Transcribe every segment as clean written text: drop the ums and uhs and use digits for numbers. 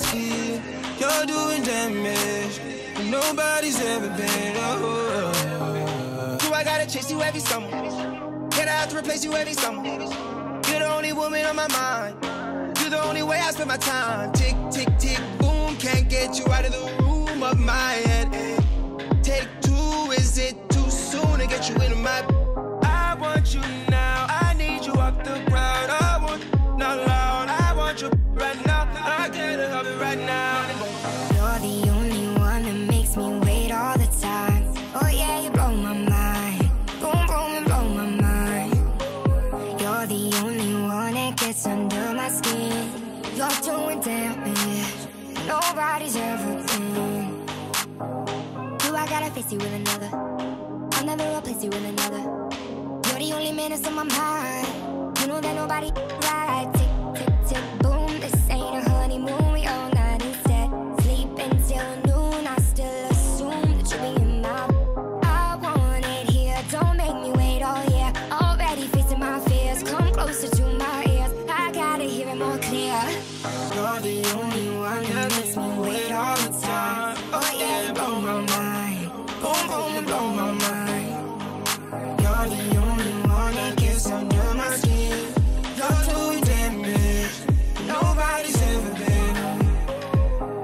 skin. You're doing damage. Nobody's ever been. Do I gotta chase you every summer? Can I have to replace you every summer? You're the only woman on my mind. You're the only way I spend my time. Tick, tick, tick, boom. Can't get you out of the room of my head. Take two, is it too soon to get you into my... I want you now, I need you off the ground. I want not loud, I want you right now. I can't help it right now. You're the only one that makes me wait all the time. Oh yeah, you blow my mind. Boom, boom, you blow my mind. You're the only one that gets under my skin. You're doing damage. Nobody's ever been. Do I gotta face you with another? I'll never replace you with another. You're the only man that's on my mind. You know that nobody right. Tick, tick, tick, boom. This ain't a honeymoon. We all night instead. Sleep until noon. I still assume that you'll be in my... I want it here. Don't make me wait all year. Already facing my fears. Come closer to my ears. I gotta hear it more clear. You're the only one that makes me wait all the time. Oh yeah, you blow my mind. Boom, boom, you blow my mind. You're the only one that gets under my skin. You're doing damage. Nobody's ever been.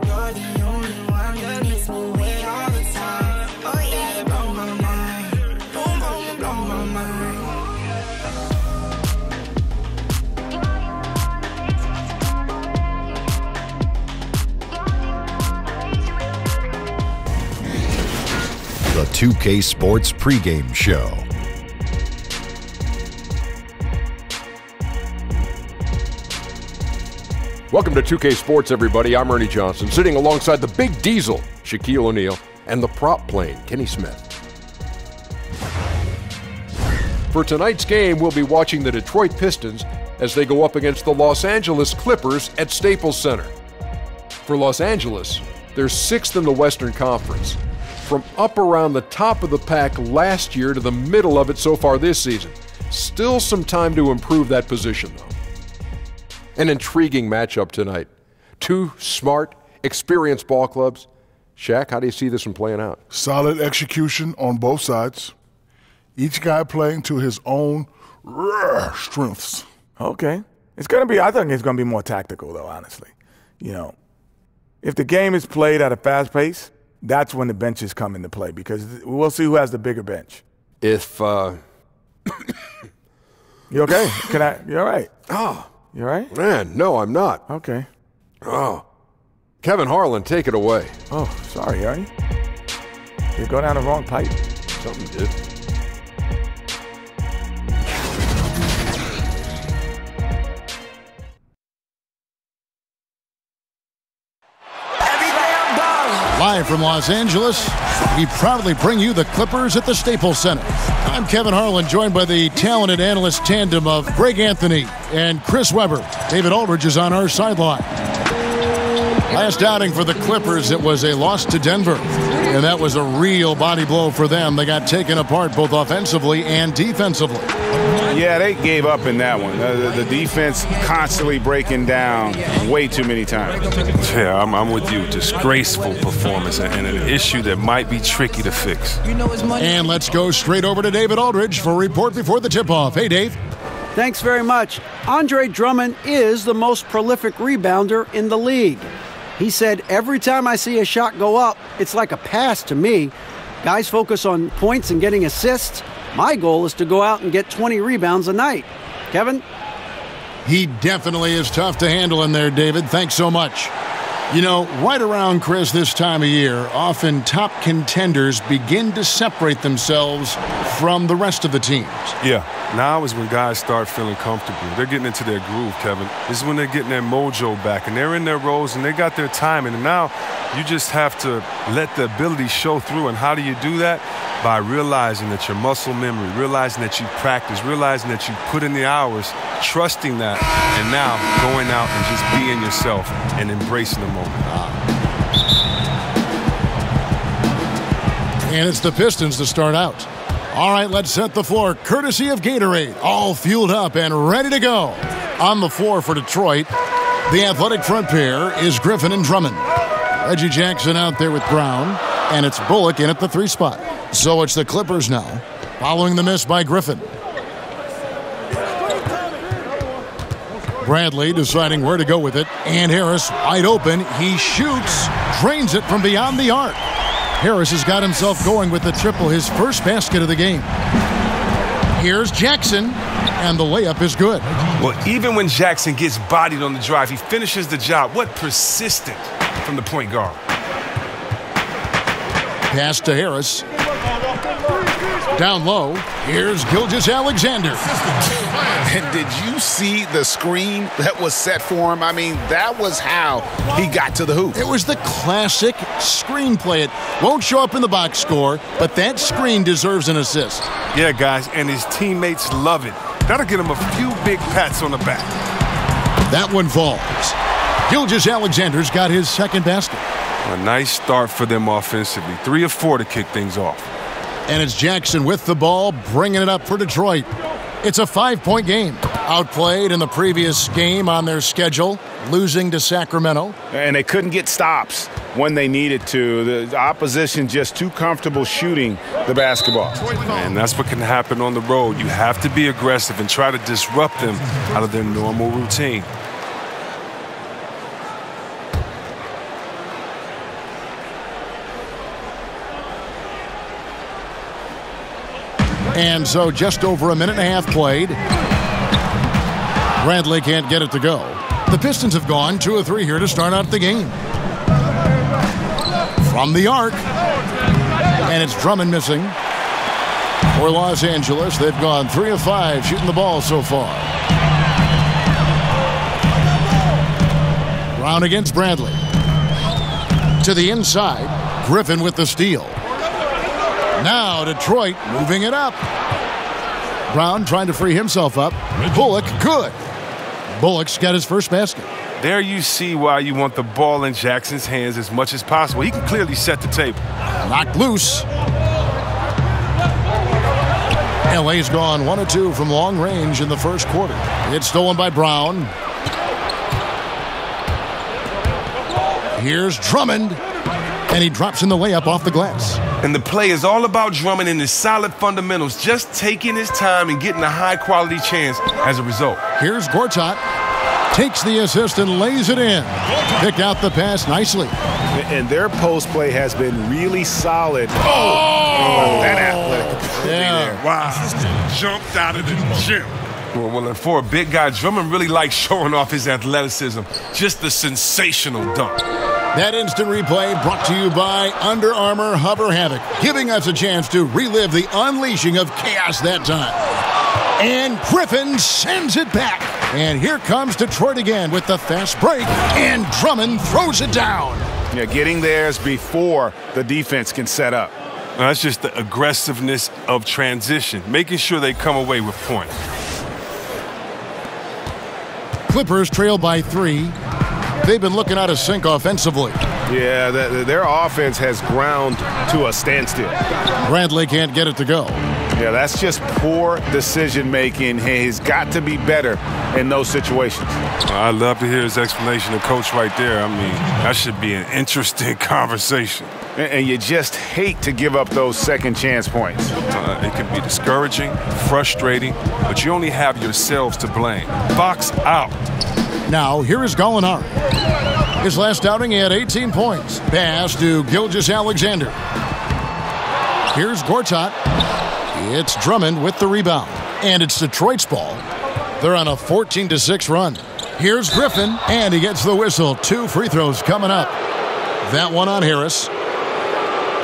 You're the only one that makes me wait all the time. Oh yeah, you blow my mind. Boom, boom, you blow my mind. The 2K Sports pregame show. Welcome to 2K Sports, everybody. I'm Ernie Johnson, sitting alongside the Big Diesel, Shaquille O'Neal, and the prop plane, Kenny Smith. For tonight's game, we'll be watching the Detroit Pistons as they go up against the Los Angeles Clippers at Staples Center. For Los Angeles, they're 6th in the Western Conference. From up around the top of the pack last year to the middle of it so far this season. Still some time to improve that position, though. An intriguing matchup tonight. Two smart, experienced ball clubs. Shaq, how do you see this one playing out? Solid execution on both sides. Each guy playing to his own strengths. Okay. It's going to be, I think it's going to be more tactical, though, honestly. You know, if the game is played at a fast pace, that's when the benches come into play, because we'll see who has the bigger bench. If, You okay? You all right? Oh. You all right? Man, no, I'm not. Okay. Oh. Kevin Harlan, take it away. Oh, sorry, are you? You go down the wrong pipe. Something did. Live from Los Angeles, we proudly bring you the Clippers at the Staples Center. I'm Kevin Harlan, joined by the talented analyst tandem of Greg Anthony and Chris Webber. David Aldridge is on our sideline. Last outing for the Clippers, it was a loss to Denver, and that was a real body blow for them. They got taken apart both offensively and defensively. Yeah, they gave up in that one. The defense constantly breaking down way too many times. Yeah, I'm with you. Disgraceful performance and an issue that might be tricky to fix. And let's go straight over to David Aldridge for a report before the tip-off. Hey, Dave. Thanks very much. Andre Drummond is the most prolific rebounder in the league. He said, every time I see a shot go up, it's like a pass to me. Guys focus on points and getting assists. My goal is to go out and get 20 rebounds a night. Kevin? He definitely is tough to handle in there, David. Thanks so much. You know, right around, Chris, this time of year, often top contenders begin to separate themselves from the rest of the teams. Yeah, now is when guys start feeling comfortable. They're getting into their groove, Kevin. This is when they're getting their mojo back, and they're in their roles, and they got their timing. And now you just have to let the ability show through. And how do you do that? By realizing that your muscle memory, realizing that you practice, realizing that you put in the hours, trusting that, and now going out and just being yourself and embracing the moment. And it's the Pistons to start out. All right, let's set the floor, courtesy of Gatorade. All fueled up and ready to go. On the floor for Detroit, The athletic front pair is Griffin and Drummond. Reggie Jackson out there with Brown, and it's Bullock in at the 3 spot. So it's the Clippers now, following the miss by Griffin. Bradley deciding where to go with it, and Harris wide open. He shoots, drains it from beyond the arc. Harris has got himself going with the triple, his first basket of the game. Here's Jackson, and the layup is good. Well, even when Jackson gets bodied on the drive, he finishes the job. What persistence from the point guard. Pass to Harris. Down low, here's Gilgeous-Alexander. And did you see the screen that was set for him? I mean, that was how he got to the hoop. It was the classic screenplay. It won't show up in the box score, but that screen deserves an assist. Yeah, guys, and his teammates love it. That'll get him a few big pats on the back. That one falls. Gilgeous-Alexander's got his second basket. A nice start for them offensively. 3 of 4 to kick things off. And it's Jackson with the ball, bringing it up for Detroit. It's a 5-point game. Outplayed in the previous game on their schedule, losing to Sacramento. And they couldn't get stops when they needed to. The opposition just too comfortable shooting the basketball. And that's what can happen on the road. You have to be aggressive and try to disrupt them out of their normal routine. And so just over a minute and a half played. Bradley can't get it to go. The Pistons have gone 2 of 3 here to start out the game. From the arc. And it's Drummond missing. For Los Angeles, they've gone 3 of 5 shooting the ball so far. Brown against Bradley. To the inside. Griffin with the steal. Now Detroit moving it up. Brown trying to free himself up. Bullock, good. Bullock's got his first basket. There you see why you want the ball in Jackson's hands as much as possible. He can clearly set the table. Knocked loose. LA's gone 1 of 2 from long range in the first quarter. It's stolen by Brown. Here's Drummond. And he drops in the layup off the glass. And the play is all about Drummond and his solid fundamentals, just taking his time and getting a high-quality chance as a result. Here's Gortat. Takes the assist and lays it in. Picked out the pass nicely. And their post play has been really solid. Oh! That athletic. Yeah. Wow. Jumped out of the gym. Well, and for a big guy, Drummond really likes showing off his athleticism. Just a sensational dunk. That instant replay brought to you by Under Armour Hover Havoc, giving us a chance to relive the unleashing of chaos that time. And Griffin sends it back. And here comes Detroit again with the fast break, and Drummond throws it down. Yeah, getting theirs before the defense can set up. Now, that's just the aggressiveness of transition, making sure they come away with points. Clippers trail by 3. They've been looking out of sync offensively. Yeah, their offense has ground to a standstill. Bradley can't get it to go. Yeah, that's just poor decision-making. He's got to be better in those situations. I'd love to hear his explanation of Coach right there. I mean, that should be an interesting conversation. And you just hate to give up those second-chance points. It can be discouraging, frustrating, but you only have yourselves to blame. Box out. Now, here is Gallinari. His last outing, he had 18 points. Pass to Gilgeous-Alexander. Here's Gortat. It's Drummond with the rebound. And it's Detroit's ball. They're on a 14-6 run. Here's Griffin, and he gets the whistle. 2 free throws coming up. That one on Harris.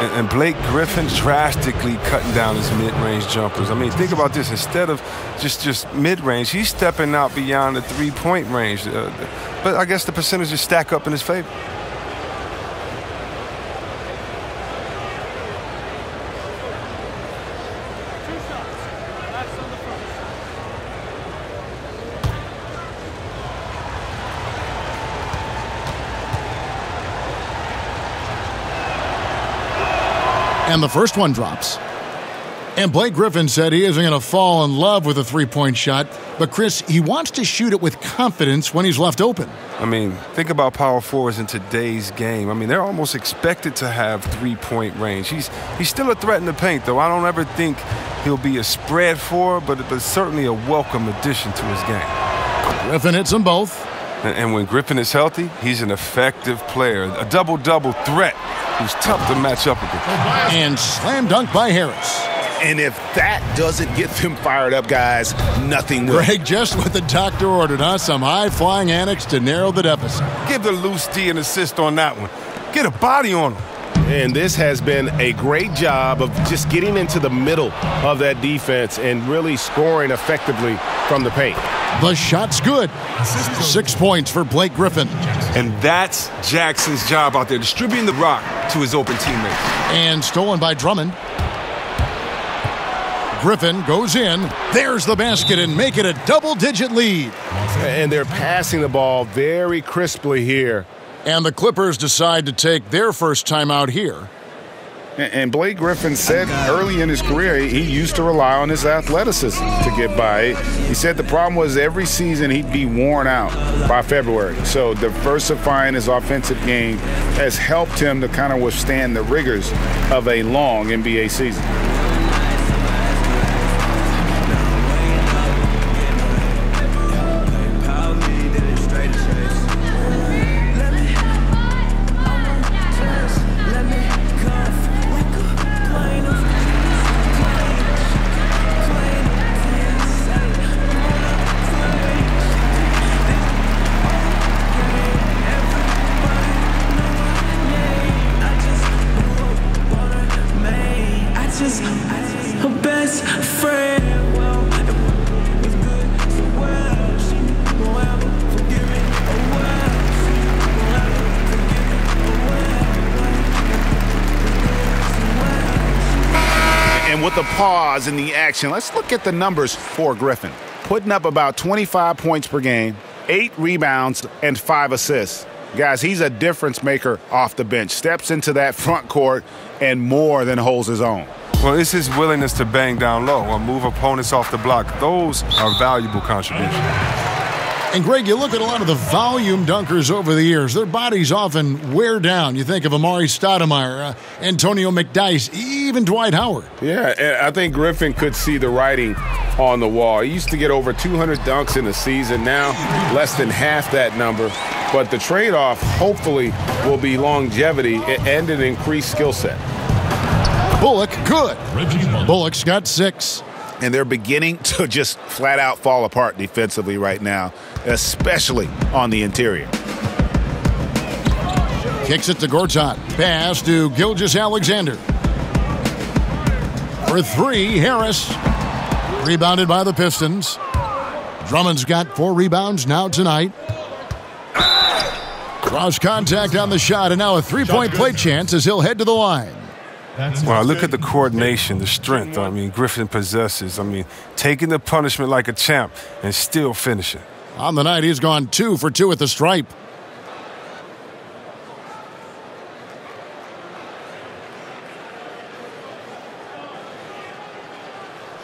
And Blake Griffin drastically cutting down his mid-range jumpers. I mean, think about this. Instead of just mid-range, he's stepping out beyond the three-point range. But I guess the percentages stack up in his favor. And the first one drops. And Blake Griffin said he isn't going to fall in love with a three-point shot, but Chris, he wants to shoot it with confidence when he's left open. I mean, think about power forwards in today's game. I mean, they're almost expected to have three-point range. He's still a threat in the paint, though. I don't ever think he'll be a spread forward, but certainly a welcome addition to his game. Griffin hits them both. And when Griffin is healthy, he's an effective player, a double-double threat who's tough to match up against. And slam dunk by Harris. And if that doesn't get them fired up, guys, nothing will. Greg, just what the doctor ordered, huh? Some high-flying annex to narrow the deficit. Give the loose D an assist on that one. Get a body on him. And this has been a great job of just getting into the middle of that defense and really scoring effectively from the paint. The shot's good. 6 points for Blake Griffin. And that's Jackson's job out there, distributing the rock to his open teammates. And stolen by Drummond. Griffin goes in. There's the basket and make it a double-digit lead. And they're passing the ball very crisply here. And the Clippers decide to take their first timeout here. And Blake Griffin said early in his career he used to rely on his athleticism to get by. He said the problem was every season he'd be worn out by February. So diversifying his offensive game has helped him to kind of withstand the rigors of a long NBA season. With the pause in the action, let's look at the numbers for Griffin. Putting up about 25 points per game, 8 rebounds, and 5 assists. Guys, he's a difference maker off the bench. Steps into that front court and more than holds his own. Well, it's his willingness to bang down low or move opponents off the block. Those are valuable contributions. And, Greg, you look at a lot of the volume dunkers over the years. Their bodies often wear down. You think of Amari Stoudemire, Antonio McDyess, even Dwight Howard. Yeah, and I think Griffin could see the writing on the wall. He used to get over 200 dunks in a season. Now, less than half that number. But the trade-off, hopefully, will be longevity and an increased skill set. Bullock, good. Bullock's got 6. And they're beginning to just flat out fall apart defensively right now, especially on the interior. Kicks it to Gortat. Pass to Gilgeous-Alexander. For 3, Harris. Rebounded by the Pistons. Drummond's got 4 rebounds now tonight. Cross contact on the shot, and now a 3-point play chance as he'll head to the line. Well, I look at the coordination, the strength. I mean, Griffin possesses. I mean, taking the punishment like a champ and still finishing. On the night, he's gone 2 for 2 at the stripe.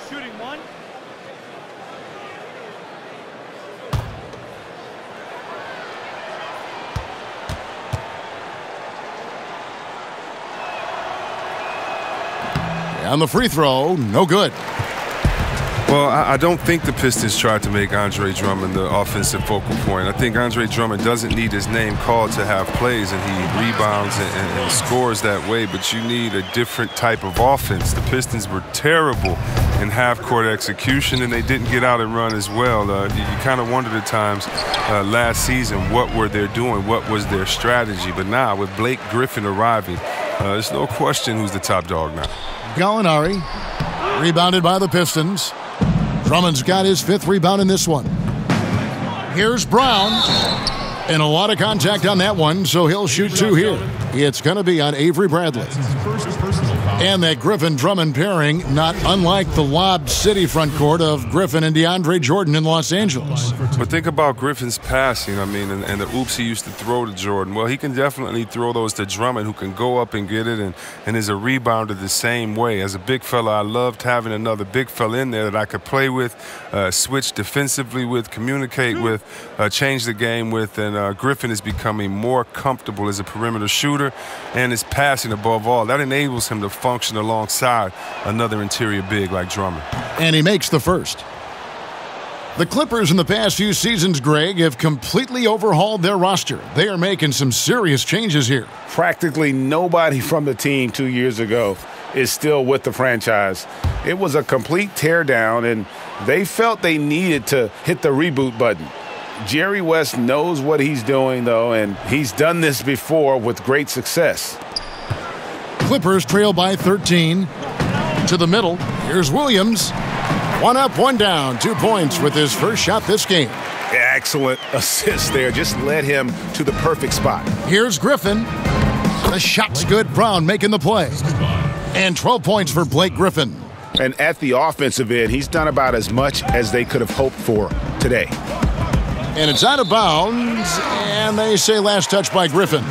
Shooting 1. On the free throw, no good. Well, I don't think the Pistons tried to make Andre Drummond the offensive focal point. I think Andre Drummond doesn't need his name called to have plays, and he rebounds and scores that way, but you need a different type of offense. The Pistons were terrible in half-court execution, and they didn't get out and run as well. You kind of wondered at times last season what were they doing, what was their strategy. But now, with Blake Griffin arriving, there's no question who's the top dog now. Gallinari, rebounded by the Pistons. Drummond's got his 5th rebound in this one. Here's Brown. And a lot of contact on that one, so he'll shoot 2 here. It's going to be on Avery Bradley. That's his first personal foul. And that Griffin-Drummond pairing, not unlike the lobbed city front court of Griffin and DeAndre Jordan in Los Angeles. But think about Griffin's passing, and the oops he used to throw to Jordan. Well, he can definitely throw those to Drummond, who can go up and get it and is a rebounder the same way. As a big fella, I loved having another big fella in there that I could play with, switch defensively with, communicate with, change the game with, and Griffin is becoming more comfortable as a perimeter shooter and is passing above all. That enables him to function alongside another interior big like Drummond. And he makes the first. The Clippers in the past few seasons, Greg, have completely overhauled their roster. They are making some serious changes here. Practically nobody from the team 2 years ago is still with the franchise. It was a complete teardown, and they felt they needed to hit the reboot button. Jerry West knows what he's doing, though, and he's done this before with great success. Clippers trail by 13. To the middle, here's Williams. 1 up, 1 down, 2 points with his first shot this game. Excellent assist there. Just led him to the perfect spot. Here's Griffin. The shot's good. Brown making the play. And 12 points for Blake Griffin. And at the offensive end, he's done about as much as they could have hoped for today. And it's out of bounds, and they say last touch by Griffin.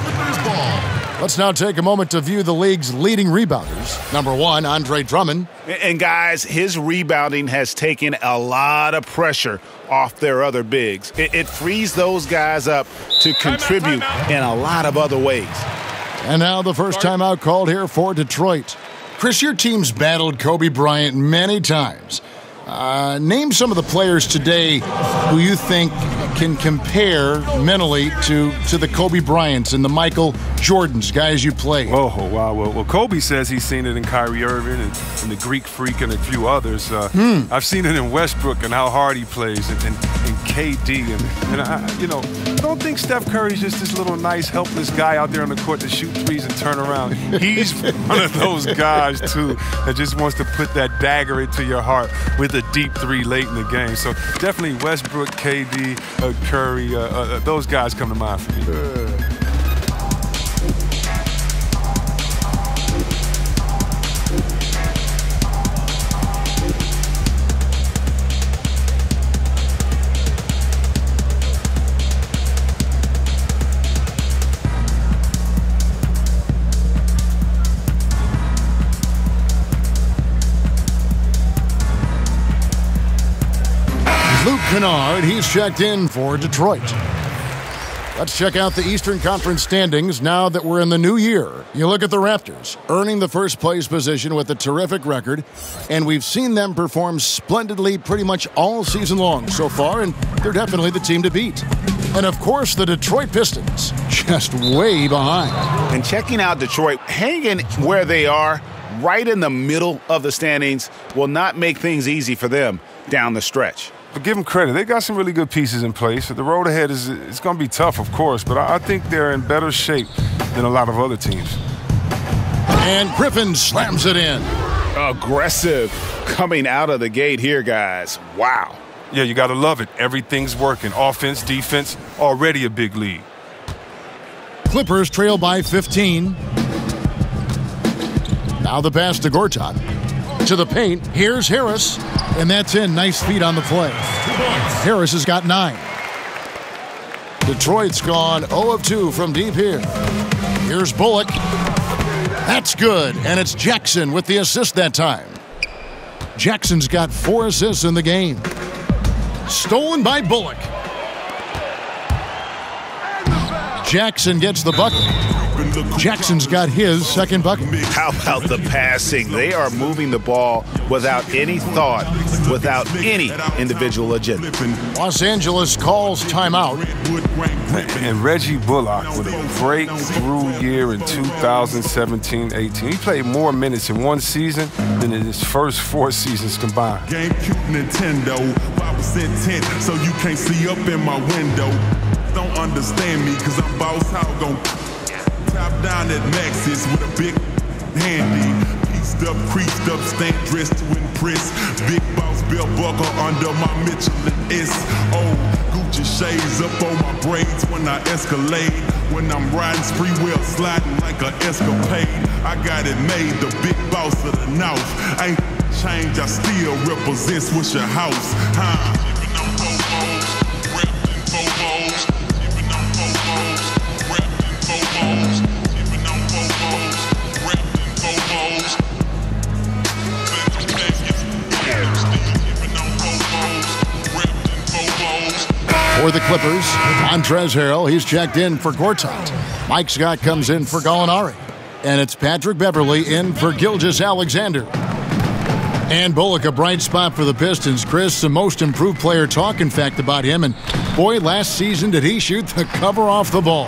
Let's now take a moment to view the league's leading rebounders. Number 1, Andre Drummond. And guys, his rebounding has taken a lot of pressure off their other bigs. It frees those guys up to contribute in a lot of other ways. And now the first timeout called here for Detroit. Chris, your team's battled Kobe Bryant many times. Name some of the players today who you think can compare mentally to the Kobe Bryants and the Michael Jordans, guys you play. Oh, wow. Well, Kobe says he's seen it in Kyrie Irving and the Greek Freak and a few others. I've seen it in Westbrook and how hard he plays and KD. And I don't think Steph Curry's just this little nice, helpless guy out there on the court to shoot threes and turn around. He's one of those guys, too, that just wants to put that dagger into your heart with a deep three late in the game. So definitely Westbrook, KD, Curry, those guys come to mind for me. Luke Kennard, he's checked in for Detroit. Let's check out the Eastern Conference standings now that we're in the new year. You look at the Raptors, earning the first place position with a terrific record, and we've seen them perform splendidly pretty much all season long so far, and they're definitely the team to beat. And of course, the Detroit Pistons, just way behind. And checking out Detroit, hanging where they are, right in the middle of the standings, will not make things easy for them down the stretch. But give them credit. They got some really good pieces in place. The road ahead is going to be tough, of course, but I think they're in better shape than a lot of other teams. And Griffin slams it in. Aggressive coming out of the gate here, guys. Wow. Yeah, you got to love it. Everything's working. Offense, defense, already a big lead. Clippers trail by 15. Now the pass to Gortat. To the paint, here's Harris, and that's in. Nice feet on the play. Harris has got 9. Detroit's gone 0 of 2 from deep here. Here's Bullock. That's good, and it's Jackson with the assist that time. Jackson's got 4 assists in the game. Stolen by Bullock. Jackson gets the bucket. Jackson's got his second bucket. How about the passing? They are moving the ball without any thought, without any individual agenda. Los Angeles calls timeout. And Reggie Bullock with a breakthrough year in 2017-18. He played more minutes in one season than in his first 4 seasons combined. GameCube, Nintendo, 5% tint, so you can't see up in my window. Don't understand me, cause I'm boss hog on top down at Maxis with a big handy. Greased up, creased up, stand dressed to impress. Big boss belt buckle under my Michelin S. Oh, Gucci shades up on my braids when I escalade. When I'm riding spree wheel, sliding like an escapade. I got it made, the big boss of the North. Ain't change, I still represent Swisher House. Keeping them Bobos, wrapped in Bobos. Keeping them Bobos, wrapped in Bobos. Keeping them Bobos, wrapped in Bobos. Keeping them Bobos, wrapped in Bobos. For the Clippers, Montrezl Harrell, he's checked in for Gortat. Mike Scott comes in for Gallinari. And it's Patrick Beverley in for Gilgeous-Alexander. And Bullock, a bright spot for the Pistons. Chris, the most improved player talk, in fact, about him. And boy, last season did he shoot the cover off the ball.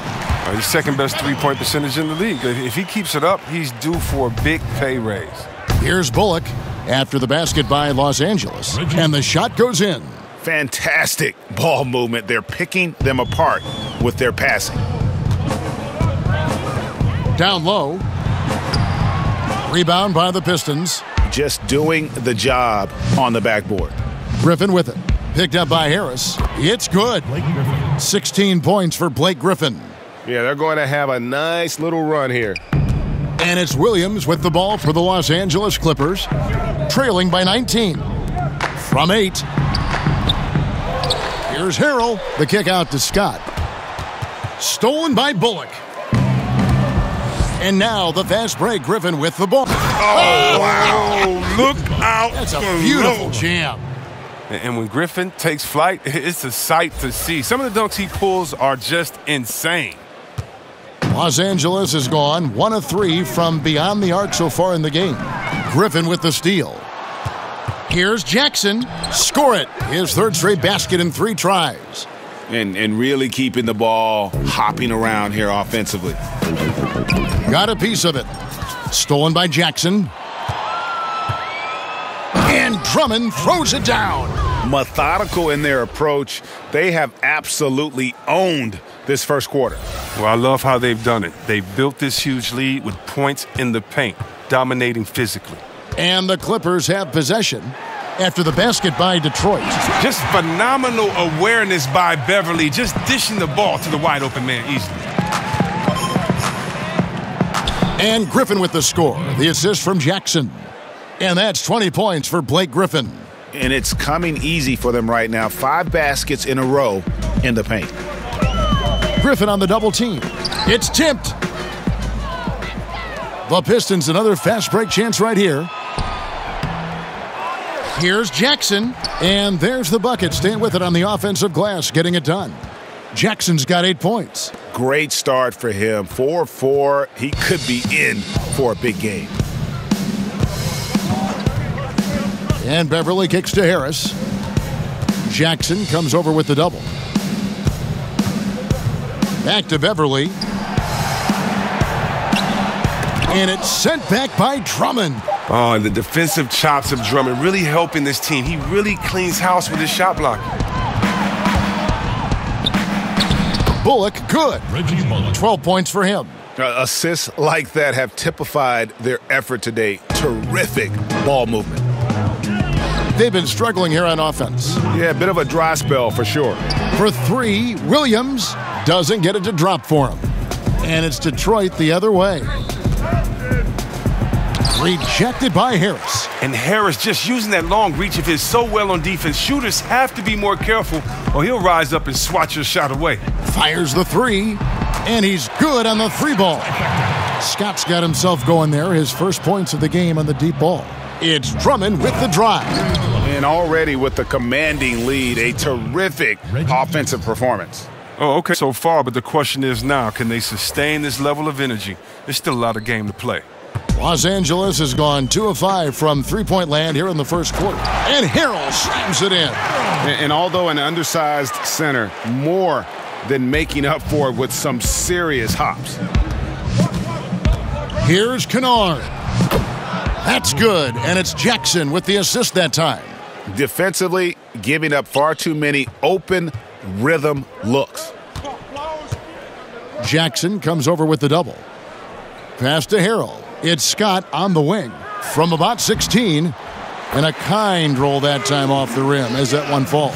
He's second best three-point percentage in the league. If he keeps it up, he's due for a big pay raise. Here's Bullock after the basket by Los Angeles. And the shot goes in. Fantastic ball movement. They're picking them apart with their passing. Down low. Rebound by the Pistons. Just doing the job on the backboard. Griffin with it. Picked up by Harris. It's good. 16 points for Blake Griffin. Yeah, they're going to have a nice little run here. And it's Williams with the ball for the Los Angeles Clippers, trailing by 19. From 8. Here's Harrell. The kick out to Scott. Stolen by Bullock. And now the fast break. Griffin with the ball. Oh, wow. Look out. That's a beautiful jam. And when Griffin takes flight, it's a sight to see. Some of the dunks he pulls are just insane. Los Angeles has gone 1 of 3 from beyond the arc so far in the game. Griffin with the steal. Here's Jackson. Score it. His third straight basket in 3 tries. And really keeping the ball hopping around here offensively. Got a piece of it. Stolen by Jackson. And Drummond throws it down. Methodical in their approach. They have absolutely owned this first quarter. Well, I love how they've done it. They've built this huge lead with points in the paint, dominating physically. And the Clippers have possession after the basket by Detroit. Just phenomenal awareness by Beverley, just dishing the ball to the wide open man easily. And Griffin with the score. The assist from Jackson. And that's 20 points for Blake Griffin. And it's coming easy for them right now. 5 baskets in a row in the paint. Griffin on the double team. It's tipped. The Pistons, another fast break chance right here. Here's Jackson. And there's the bucket. Staying with it on the offensive glass, getting it done. Jackson's got 8 points. Great start for him. 4-4. He could be in for a big game. And Beverley kicks to Harris. Jackson comes over with the double. Back to Beverley. And it's sent back by Drummond. Oh, and the defensive chops of Drummond really helping this team. He really cleans house with his shot block. Bullock, good. 12 points for him. Assists like that have typified their effort today. Terrific ball movement. They've been struggling here on offense. Yeah, a bit of a dry spell for sure. For 3, Williams doesn't get it to drop for him. And it's Detroit the other way. Rejected by Harris. And Harris just using that long reach of his so well on defense. Shooters have to be more careful or he'll rise up and swat your shot away. Fires the 3, and he's good on the 3 ball. Scott's got himself going there. His first points of the game on the deep ball. It's Drummond with the drive. And already with the commanding lead, a terrific offensive performance. Oh, okay, so far, but the question is now, can they sustain this level of energy? There's still a lot of game to play. Los Angeles has gone 2 of 5 from three-point land here in the first quarter. And Harrell slams it in. And although an undersized center, more than making up for it with some serious hops. Here's Kennard. That's good, and it's Jackson with the assist that time. Defensively, giving up far too many open rhythm looks. Jackson comes over with the double. Pass to Harrell. It's Scott on the wing. from about 16. And a kind roll that time off the rim as that one falls.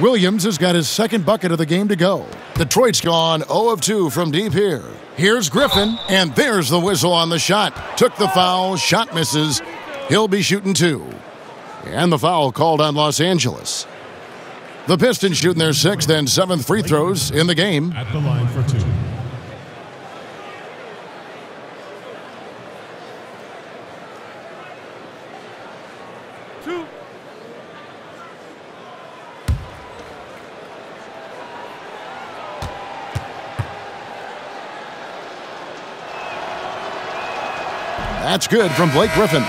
Williams has got his second bucket of the game to go. Detroit's gone 0 of 2 from deep here. Here's Griffin, and there's the whistle on the shot. Took the foul, shot misses. He'll be shooting 2. And the foul called on Los Angeles. The Pistons shooting their 6th and 7th free throws in the game. At the line for 2. That's good from Blake Griffin.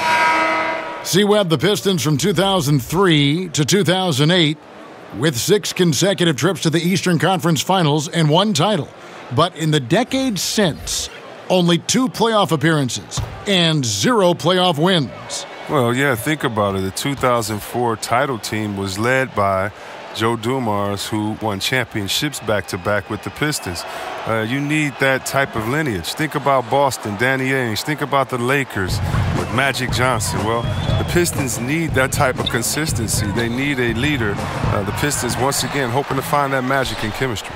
C-Webb, the Pistons from 2003 to 2008 with 6 consecutive trips to the Eastern Conference Finals and 1 title. But in the decades since, only 2 playoff appearances and 0 playoff wins. Well, yeah, think about it. The 2004 title team was led by Joe Dumars, who won championships back-to-back with the Pistons. You need that type of lineage. Think about Boston, Danny Ainge. Think about the Lakers with Magic Johnson. Well, the Pistons need that type of consistency. They need a leader. The Pistons, once again, hoping to find that magic in chemistry.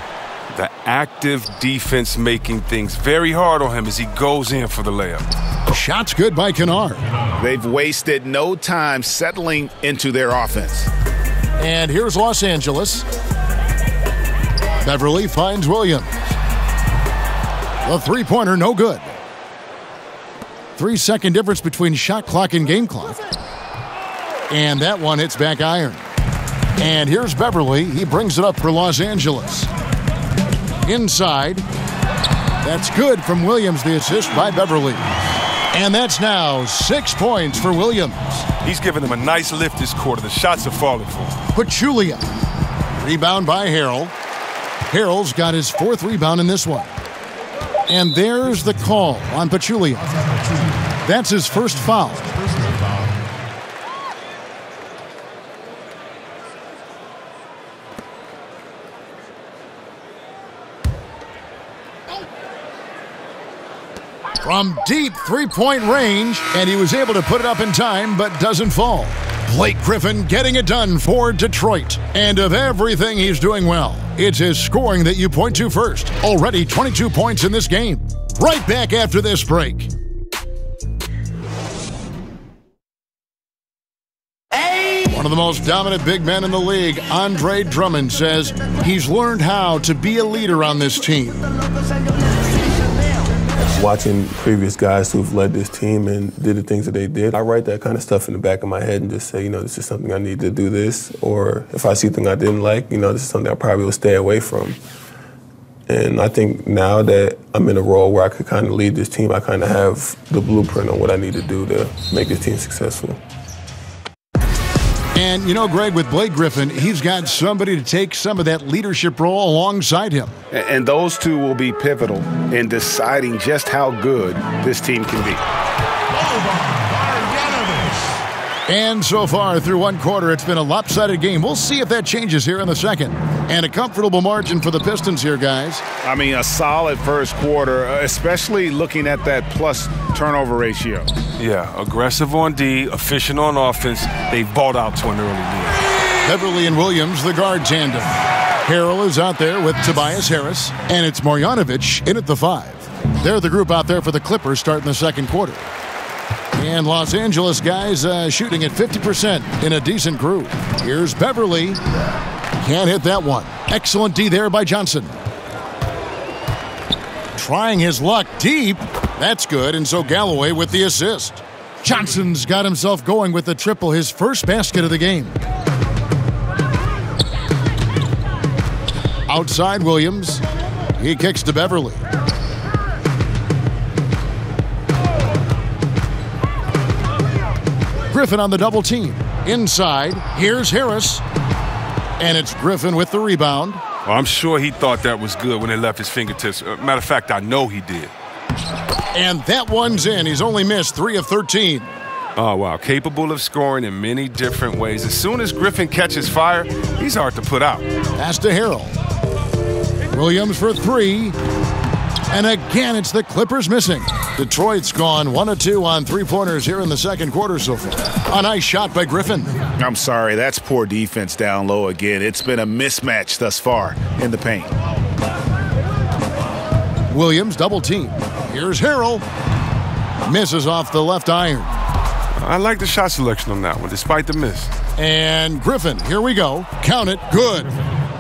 The active defense making things very hard on him as he goes in for the layup. Shots good by Kennard. They've wasted no time settling into their offense. And here's Los Angeles. Beverly finds Williams. The three-pointer, no good. 3-second difference between shot clock and game clock. And that one hits back iron. And here's Beverly. He brings it up for Los Angeles. Inside. That's good from Williams, the assist by Beverly. And that's now 6 points for Williams. He's giving them a nice lift this quarter. The shots are falling for him. Pachulia. Rebound by Harrell. Harrell's got his 4th rebound in this one. And there's the call on Pachulia. That's his first foul. From deep three-point range, and he was able to put it up in time, but doesn't fall. Blake Griffin getting it done for Detroit. And of everything he's doing well, it's his scoring that you point to first. Already 22 points in this game. Right back after this break. One of the most dominant big men in the league, Andre Drummond, says he's learned how to be a leader on this team. Watching previous guys who've led this team and did the things that they did, I write that kind of stuff in the back of my head and just say, this is something I need to do this. Or if I see something I didn't like, this is something I probably will stay away from. And I think now that I'm in a role where I could kind of lead this team, I kind of have the blueprint on what I need to do to make this team successful. And, Greg, with Blake Griffin, he's got somebody to take some of that leadership role alongside him. And those two will be pivotal in deciding just how good this team can be. And so far, through one quarter, it's been a lopsided game. We'll see if that changes here in the second. And a comfortable margin for the Pistons here, guys. I mean, a solid first quarter, especially looking at that plus turnover ratio. Yeah, aggressive on D, efficient on offense. They've balled out to an early lead. Beverly and Williams, the guard tandem. Harrell is out there with Tobias Harris, and it's Marjanovic in at the 5. They're the group out there for the Clippers starting the second quarter. And Los Angeles guys shooting at 50% in a decent groove. Here's Beverly. Can't hit that one. Excellent D there by Johnson. Trying his luck deep. That's good, and so Galloway with the assist. Johnson's got himself going with the triple, his first basket of the game. Outside Williams. He kicks to Beverly. Griffin on the double team. Inside, here's Harris. And it's Griffin with the rebound. Well, I'm sure he thought that was good when it left his fingertips. Matter of fact, I know he did. And that one's in. He's only missed 3 of 13. Oh, wow. Capable of scoring in many different ways. As soon as Griffin catches fire, he's hard to put out. Pass to Harrell. Williams for 3. And again, it's the Clippers missing. Detroit's gone 1 of 2 on three-pointers here in the second quarter so far. A nice shot by Griffin. I'm sorry, that's poor defense down low again. It's been a mismatch thus far in the paint. Williams double team. Here's Harrell. Misses off the left iron. I like the shot selection on that one, despite the miss. And Griffin, here we go. Count it, good.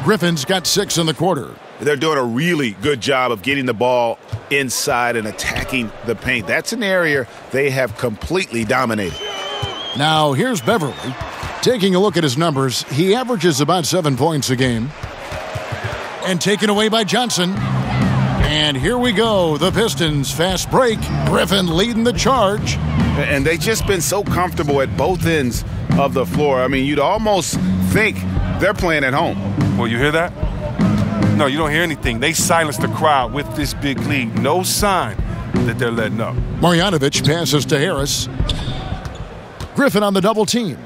Griffin's got 6 in the quarter. They're doing a really good job of getting the ball inside and attacking the paint. That's an area they have completely dominated. Now, here's Beverly. Taking a look at his numbers, he averages about 7 points a game. And taken away by Johnson. And here we go, the Pistons fast break. Griffin leading the charge. And they've just been so comfortable at both ends of the floor. I mean, you'd almost think they're playing at home. Well, you hear that? No, you don't hear anything. They silenced the crowd with this big lead. No sign that they're letting up. Marjanovic passes to Harris. Griffin on the double team.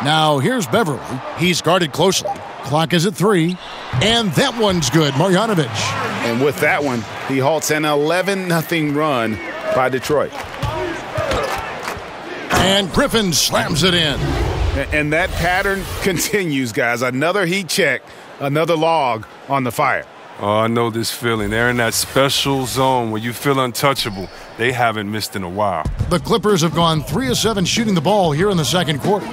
Now here's Beverly. He's guarded closely. Clock is at 3. And that one's good, Marjanovic. And with that one, he halts an 11-0 run by Detroit. And Griffin slams it in. And that pattern continues, guys. Another heat check, another log on the fire. Oh, I know this feeling. They're in that special zone where you feel untouchable. They haven't missed in a while. The Clippers have gone 3 of 7 shooting the ball here in the second quarter.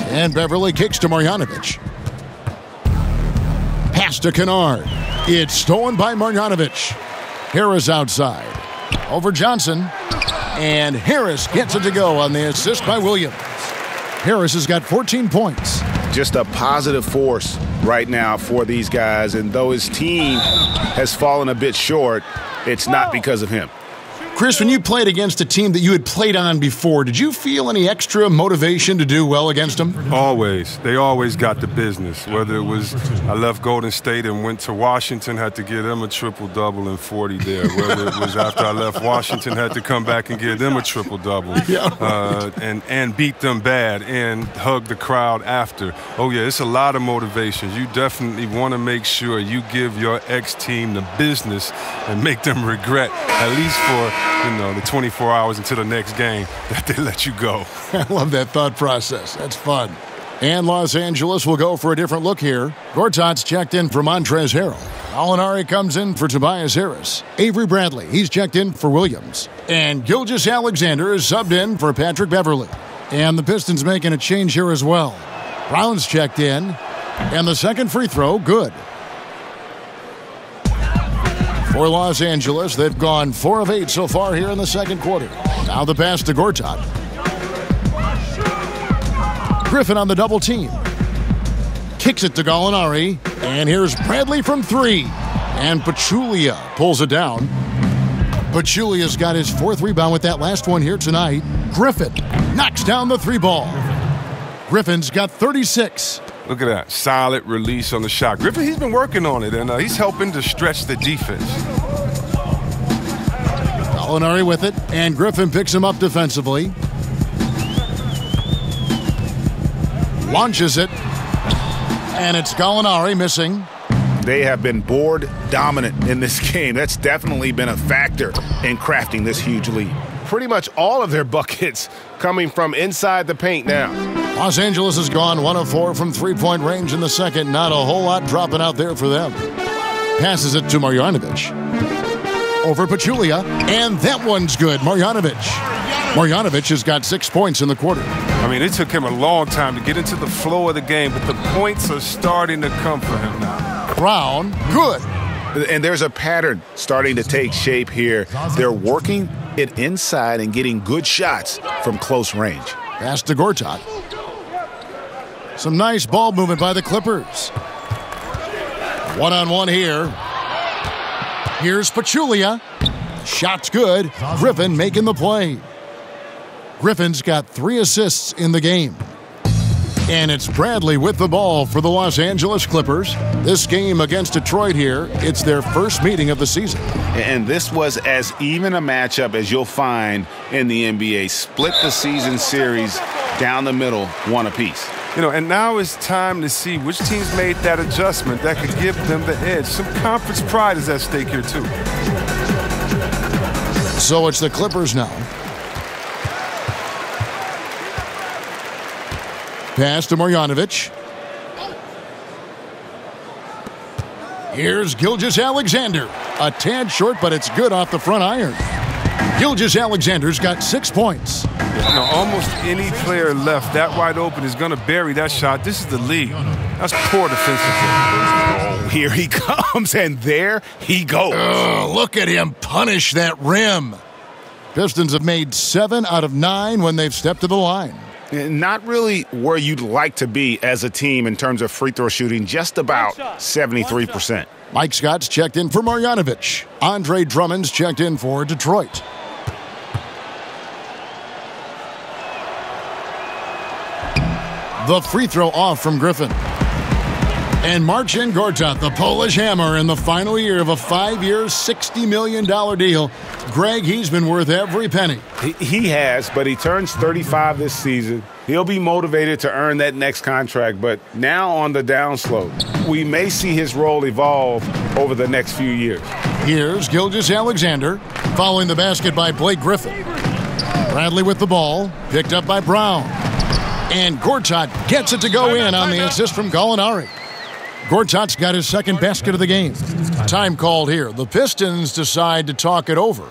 And Beverly kicks to Marjanovic. Pass to Kennard. It's stolen by Marjanovic. Harris outside. Over Johnson. And Harris gets it to go on the assist by Williams. Harris has got 14 points. Just a positive force right now for these guys. And though his team has fallen a bit short, it's not because of him. Chris, when you played against a team that you had played on before, did you feel any extra motivation to do well against them? Always. They always got the business. Whether it was I left Golden State and went to Washington, had to give them a triple-double and 40 there. Whether it was after I left Washington, had to come back and give them a triple-double and beat them bad and hug the crowd after. Oh, yeah, it's a lot of motivation. You definitely want to make sure you give your ex-team the business and make them regret, at least for the 24 hours until the next game, that they let you go. I love that thought process. That's fun. And Los Angeles will go for a different look here. Gortat's checked in for Montrezl Harrell. Alinari comes in for Tobias Harris. Avery Bradley, he's checked in for Williams. And Gilgeous-Alexander is subbed in for Patrick Beverly. And the Pistons making a change here as well. Brown's checked in. And the second free throw, good. For Los Angeles, they've gone 4 of 8 so far here in the second quarter. Now the pass to Gortat. Griffin on the double team. Kicks it to Gallinari. And here's Bradley from 3. And Pachulia pulls it down. Pachulia's got his 4th rebound with that last one here tonight. Griffin knocks down the 3 ball. Griffin's got 36. Look at that. Solid release on the shot. Griffin, he's been working on it, and he's helping to stretch the defense. Gallinari with it, and Griffin picks him up defensively. Launches it, and it's Gallinari missing. They have been board dominant in this game. That's definitely been a factor in crafting this huge lead. Pretty much all of their buckets coming from inside the paint now. Los Angeles has gone 1 of 4 from three-point range in the second. Not a whole lot dropping out there for them. Passes it to Marjanovic. Over Pachulia, and that one's good. Marjanovic. Marjanovic has got 6 points in the quarter. I mean, it took him a long time to get into the flow of the game, but the points are starting to come for him now. Brown, good. And there's a pattern starting to take shape here. They're working it inside and getting good shots from close range. Pass to Gortat. Some nice ball movement by the Clippers. 1-on-1 here. Here's Pachulia. Shot's good. Griffin making the play. Griffin's got 3 assists in the game. And it's Bradley with the ball for the Los Angeles Clippers. This game against Detroit here, it's their first meeting of the season. And this was as even a matchup as you'll find in the NBA. Split the season series down the middle, 1 apiece. And now it's time to see which teams made that adjustment that could give them the edge. Some conference pride is at stake here, too. So it's the Clippers now. Pass to Marjanovic. Here's Gilgeous-Alexander. A tad short, but it's good off the front iron. Gilgeous-Alexander's got 6 points. Almost any player left that wide open is going to bury that shot. This is the league. That's poor defensive. Oh, here he comes, and there he goes. Look at him punish that rim. Pistons have made 7 out of 9 when they've stepped to the line. Not really where you'd like to be as a team in terms of free throw shooting, just about 73%. Mike Scott's checked in for Marjanovic. Andre Drummond's checked in for Detroit. The free throw off from Griffin. And Marcin Gortat, the Polish hammer, in the final year of a 5-year, $60 million deal. Greg, he's been worth every penny. He has, but he turns 35 this season. He'll be motivated to earn that next contract, but now on the downslope. We may see his role evolve over the next few years. Here's Gilgeous-Alexander, following the basket by Blake Griffin. Bradley with the ball, picked up by Brown. And Gortat gets it to go in on the assist from Gallinari. Gortat's got his second basket of the game. Time called here. The Pistons decide to talk it over.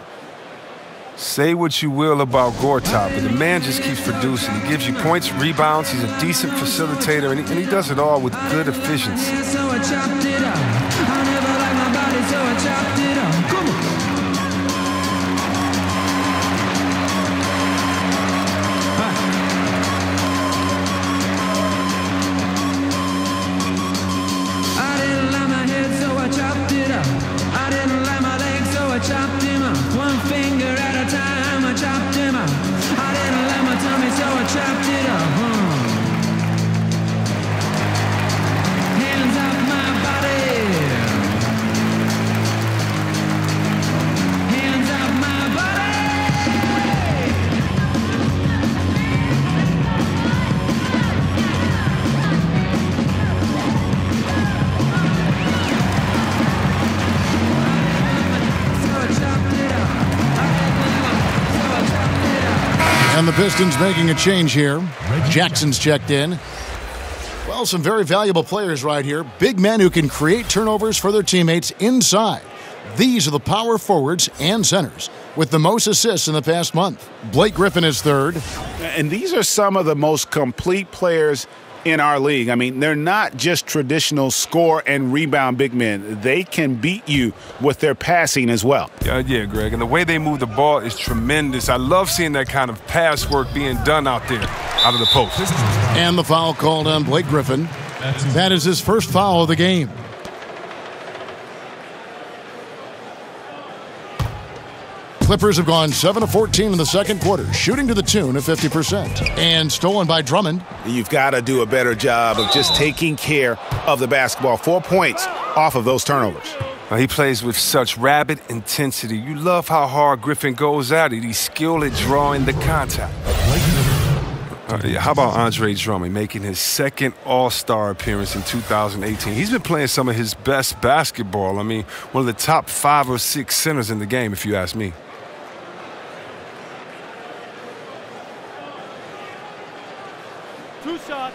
Say what you will about Gortat, but the man just keeps producing. He gives you points, rebounds. He's a decent facilitator, and he does it all with good efficiency. So I chopped it up. I never liked my body, so I chopped it up. Come on. I didn't like my head, so I chopped it up. I didn't like my legs, so I chopped him up. One finger at a time, I chopped him up. I didn't like my tummy, so I chopped it up. Hands off my body. Hands off my body. And the Pistons making a change here. Jackson's checked in. Well, some very valuable players right here. Big men who can create turnovers for their teammates inside. These are the power forwards and centers with the most assists in the past month. Blake Griffin is third. And these are some of the most complete players in our league. I mean, they're not just traditional score and rebound big men. They can beat you with their passing as well. Yeah, Greg. And the way they move the ball is tremendous. I love seeing that kind of pass work being done out there, out of the post. And the foul called on Blake Griffin. That is his first foul of the game. Clippers have gone 7 of 14 in the second quarter, shooting to the tune of 50%. And stolen by Drummond. You've got to do a better job of just taking care of the basketball. 4 points off of those turnovers. He plays with such rabid intensity. You love how hard Griffin goes at it. He's skilled at drawing the contact. How about Andre Drummond making his second All-Star appearance in 2018? He's been playing some of his best basketball. I mean, one of the top 5 or 6 centers in the game, if you ask me. Two shots.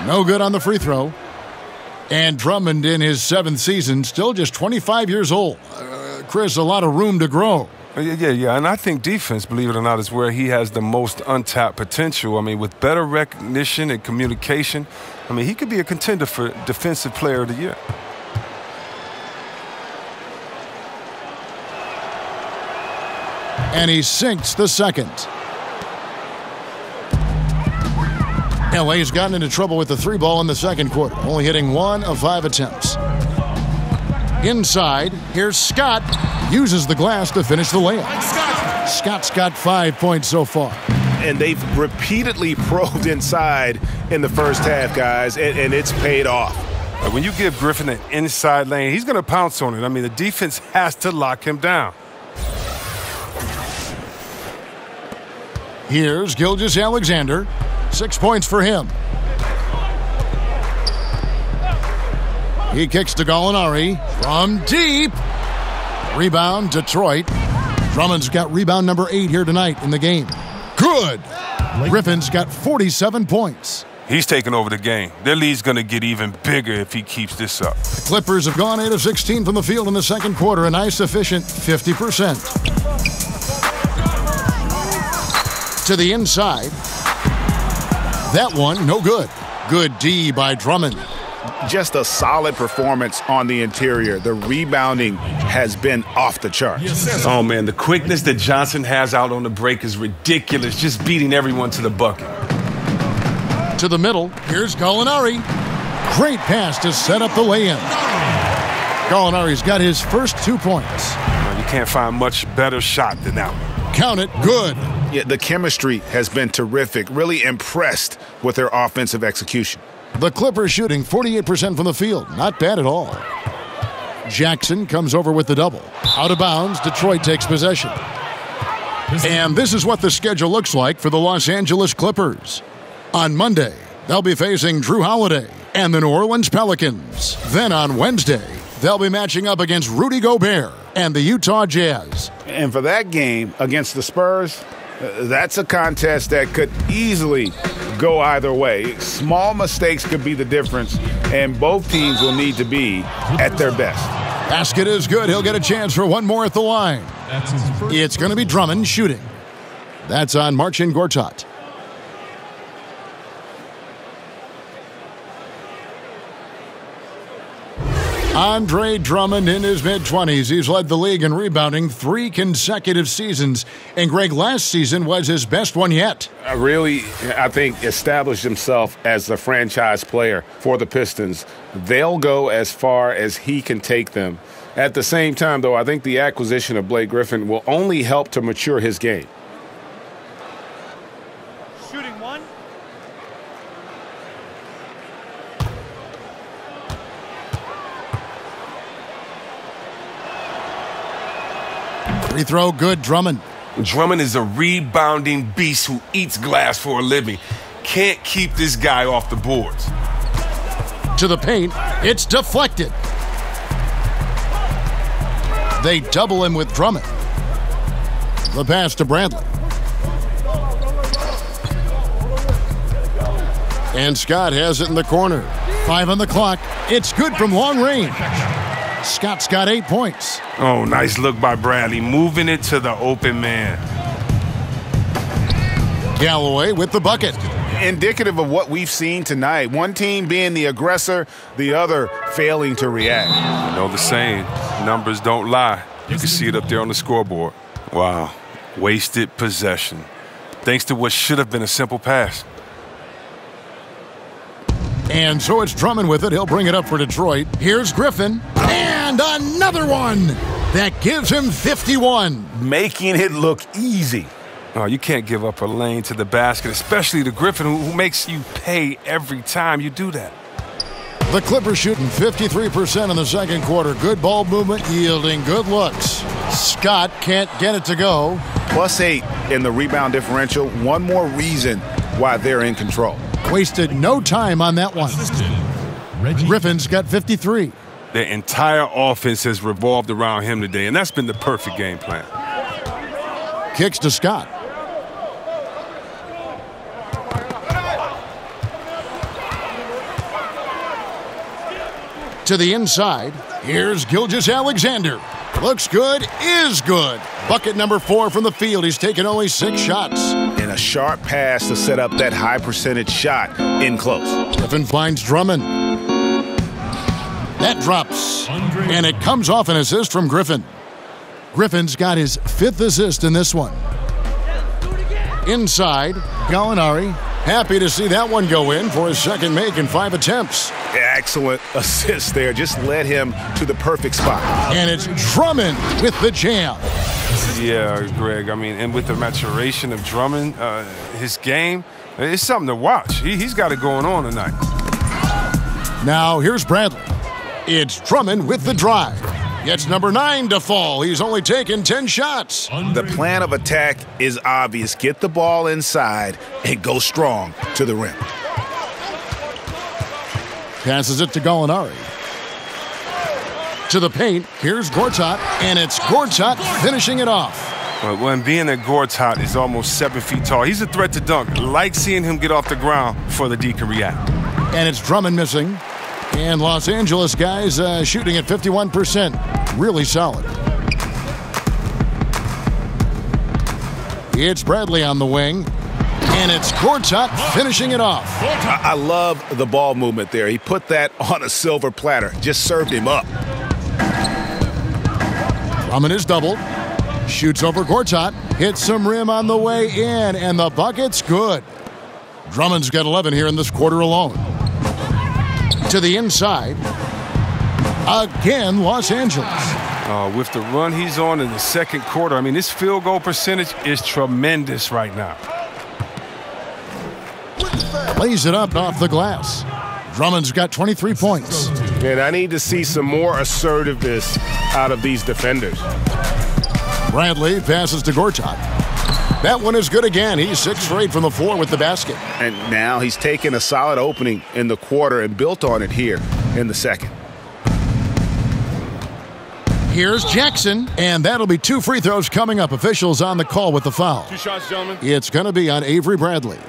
No good on the free throw. And Drummond in his 7th season, still just 25 years old. Chris, a lot of room to grow. Yeah, and I think defense, believe it or not, is where he has the most untapped potential. I mean, with better recognition and communication, I mean, he could be a contender for Defensive Player of the Year. And he sinks the second. LA's gotten into trouble with the 3 ball in the second quarter, only hitting 1 of 5 attempts. Inside, here's Scott. Uses the glass to finish the layup. Scott's got 5 points so far. And they've repeatedly probed inside in the first half, guys, and it's paid off. When you give Griffin an inside lane, he's going to pounce on it. I mean, the defense has to lock him down. Here's Gilgeous-Alexander. 6 points for him. He kicks to Gallinari from deep. Rebound, Detroit. Drummond's got rebound number 8 here tonight in the game. Good. Griffin's got 47 points. He's taking over the game. Their lead's going to get even bigger if he keeps this up. The Clippers have gone 8 of 16 from the field in the second quarter, a nice efficient 50%. To the inside. That one, no good. Good D by Drummond. Just a solid performance on the interior. The rebounding has been off the charts. Oh, man, the quickness that Johnson has out on the break is ridiculous, just beating everyone to the bucket. To the middle, here's Gallinari. Great pass to set up the lay-in. Gallinari's got his first 2 points. You can't find much better shot than that one. Count it, good. Yeah, the chemistry has been terrific. Really impressed with their offensive execution. The Clippers shooting 48% from the field. Not bad at all. Jackson comes over with the double. Out of bounds, Detroit takes possession. And this is what the schedule looks like for the Los Angeles Clippers. On Monday, they'll be facing Drew Holiday and the New Orleans Pelicans. Then on Wednesday, they'll be matching up against Rudy Gobert and the Utah Jazz. And for that game against the Spurs, that's a contest that could easily go either way. Small mistakes could be the difference, and both teams will need to be at their best. Basket is good. He'll get a chance for one more at the line. It's going to be Drummond shooting. That's on Marcin Gortat. Andre Drummond in his mid-20s. He's led the league in rebounding 3 consecutive seasons. And Greg, last season was his best one yet. Really, I think, established himself as the franchise player for the Pistons. They'll go as far as he can take them. At the same time, though, I think the acquisition of Blake Griffin will only help to mature his game. Shooting one. Free throw, good, Drummond. Drummond is a rebounding beast who eats glass for a living. Can't keep this guy off the boards. To the paint, it's deflected. They double him with Drummond. The pass to Bradley. And Scott has it in the corner. 5 on the clock. It's good from long range. Scott's got 8 points. Oh, nice look by Bradley, moving it to the open man. Galloway with the bucket. Indicative of what we've seen tonight. One team being the aggressor, the other failing to react. You know the saying, numbers don't lie. You can see it up there on the scoreboard. Wow, wasted possession. Thanks to what should have been a simple pass. And so it's Drummond with it. He'll bring it up for Detroit. Here's Griffin. And another one. That gives him 51. Making it look easy. Oh, you can't give up a lane to the basket, especially to Griffin, who makes you pay every time you do that. The Clippers shooting 53% in the second quarter. Good ball movement, yielding good looks. Scott can't get it to go. +8 in the rebound differential. One more reason why they're in control. Wasted no time on that one. Griffin's got 53. Their entire offense has revolved around him today, and that's been the perfect game plan. Kicks to Scott. To the inside. Here's Gilgeous-Alexander. Looks good, is good. Bucket number 4 from the field. He's taken only 6 shots. And a sharp pass to set up that high percentage shot in close. Griffin finds Drummond. That drops. And it comes off an assist from Griffin. Griffin's got his 5th assist in this one. Inside, Gallinari. Happy to see that one go in for his second make in 5 attempts. Excellent assist there. Just led him to the perfect spot. And it's Drummond with the jam. Yeah, Greg. I mean, and with the maturation of Drummond, his game, it's something to watch. He's got it going on tonight. Now here's Bradley. It's Drummond with the drive. Gets number 9 to fall. He's only taken 10 shots. The plan of attack is obvious. Get the ball inside and go strong to the rim. Passes it to Gallinari. To the paint, here's Gortat, and it's Gortat finishing it off. But when being at Gortat is almost 7 feet tall, he's a threat to dunk. Like seeing him get off the ground before the D can react. And it's Drummond missing. And Los Angeles guys shooting at 51%. Really solid. It's Bradley on the wing. And it's Gortat finishing it off. I love the ball movement there. He put that on a silver platter. Just served him up. Drummond is doubled. Shoots over Gortat. Hits some rim on the way in. And the bucket's good. Drummond's got 11 here in this quarter alone. To the inside. Again, Los Angeles. With the run he's on in the second quarter, I mean, his field goal percentage is tremendous right now. Lays it up off the glass. Drummond's got 23 points. And I need to see some more assertiveness out of these defenders. Bradley passes to Gortat. That one is good again. He's 6 for 8 from the floor with the basket. And now he's taken a solid opening in the quarter and built on it here in the second. Here's Jackson, and that'll be 2 free throws coming up. Officials on the call with the foul. 2 shots, gentlemen. It's going to be on Avery Bradley.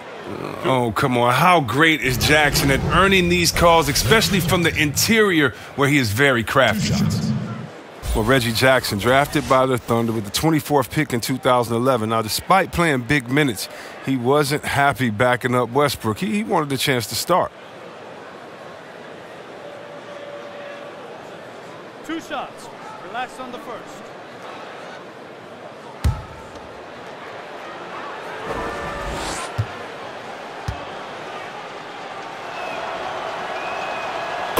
Oh, come on. How great is Jackson at earning these calls, especially from the interior where he is very crafty. Well, Reggie Jackson, drafted by the Thunder with the 24th pick in 2011. Now, despite playing big minutes, he wasn't happy backing up Westbrook. He wanted the chance to start. 2 shots. Relax on the first.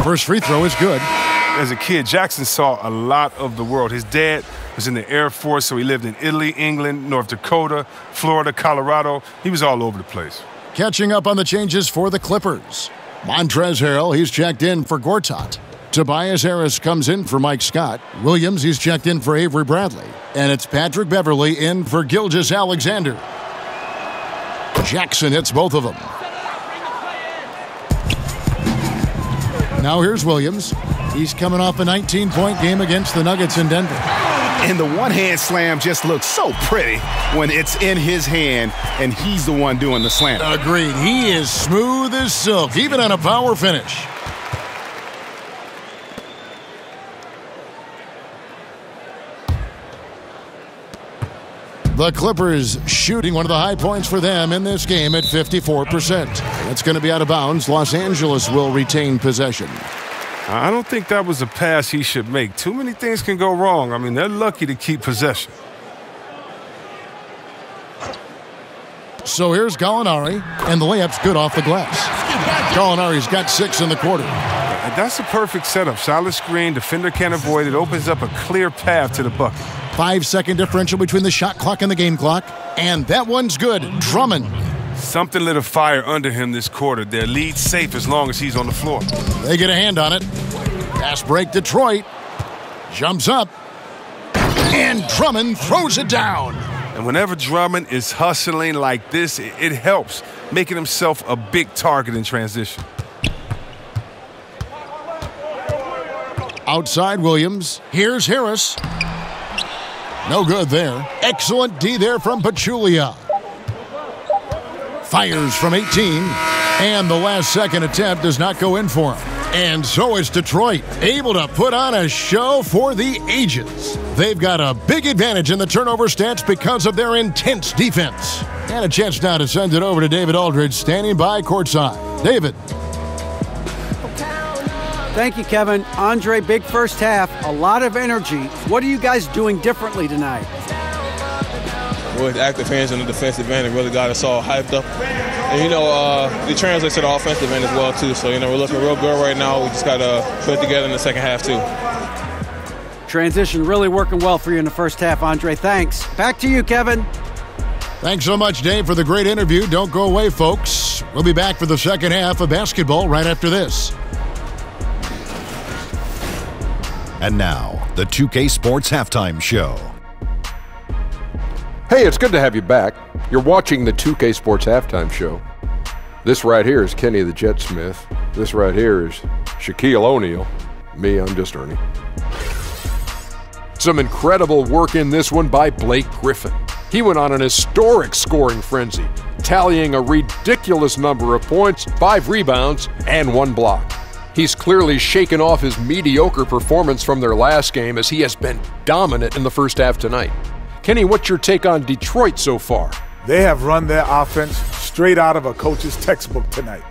First free throw is good. As a kid, Jackson saw a lot of the world. His dad was in the Air Force, so he lived in Italy, England, North Dakota, Florida, Colorado. He was all over the place. Catching up on the changes for the Clippers. Montrezl Harrell, he's checked in for Gortat. Tobias Harris comes in for Mike Scott. Williams, he's checked in for Avery Bradley. And it's Patrick Beverley in for Gilgeous Alexander. Jackson hits both of them. Now here's Williams. He's coming off a 19-point game against the Nuggets in Denver. And the one-hand slam just looks so pretty when it's in his hand and he's the one doing the slam. Agreed. He is smooth as silk, even on a power finish. The Clippers shooting one of the high points for them in this game at 54%. That's going to be out of bounds. Los Angeles will retain possession. I don't think that was a pass he should make. Too many things can go wrong. I mean, they're lucky to keep possession. So here's Gallinari, and the layup's good off the glass. Gallinari's got 6 in the quarter. That's a perfect setup. Solid screen, defender can't avoid it. Opens up a clear path to the bucket. 5-second differential between the shot clock and the game clock. And that one's good. Drummond. Something lit a fire under him this quarter. Their lead's safe as long as he's on the floor. They get a hand on it. Pass break Detroit. Jumps up. And Drummond throws it down. And whenever Drummond is hustling like this, it helps, making himself a big target in transition. Outside Williams. Here's Harris. No good there. Excellent D there from Pachulia. Fires from 18. And the last second attempt does not go in for him. And so is Detroit, able to put on a show for the ages. They've got a big advantage in the turnover stats because of their intense defense. And a chance now to send it over to David Aldridge, standing by courtside. David. Thank you, Kevin. Andre, big first half, a lot of energy. What are you guys doing differently tonight? With active hands on the defensive end, it really got us all hyped up. And, it translates to the offensive end as well, too. So, we're looking real good right now. We just got to put it together in the second half, too. Transition really working well for you in the first half, Andre. Thanks. Back to you, Kevin. Thanks so much, Dave, for the great interview. Don't go away, folks. We'll be back for the second half of basketball right after this. And now, the 2K Sports Halftime Show. Hey, it's good to have you back. You're watching the 2K Sports Halftime Show. This right here is Kenny the Jet Smith. This right here is Shaquille O'Neal. Me, I'm just Ernie. Some incredible work in this one by Blake Griffin. He went on an historic scoring frenzy, tallying a ridiculous number of points, 5 rebounds, and 1 block. He's clearly shaken off his mediocre performance from their last game as he has been dominant in the first half tonight. Kenny, what's your take on Detroit so far? They have run their offense straight out of a coach's textbook tonight.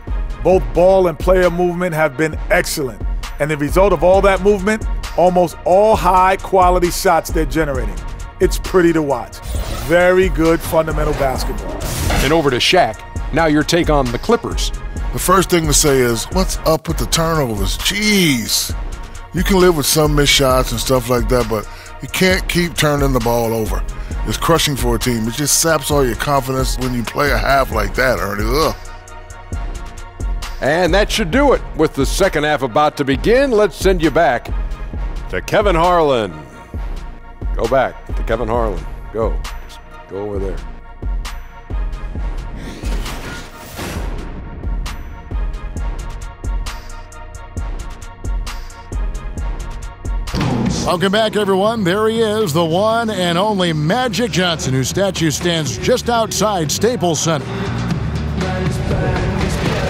Both ball and player movement have been excellent. And the result of all that movement, almost all high-quality shots they're generating. It's pretty to watch. Very good fundamental basketball. And over to Shaq. Now your take on the Clippers. The first thing to say is, what's up with the turnovers? Jeez. You can live with some missed shots and stuff like that, but you can't keep turning the ball over. It's crushing for a team. It just saps all your confidence when you play a half like that, Ernie. Ugh. And that should do it. With the second half about to begin, let's send you back to Kevin Harlan. Go back to Kevin Harlan. Go. Just go over there. Welcome back, everyone. There he is, the one and only Magic Johnson, whose statue stands just outside Staples Center.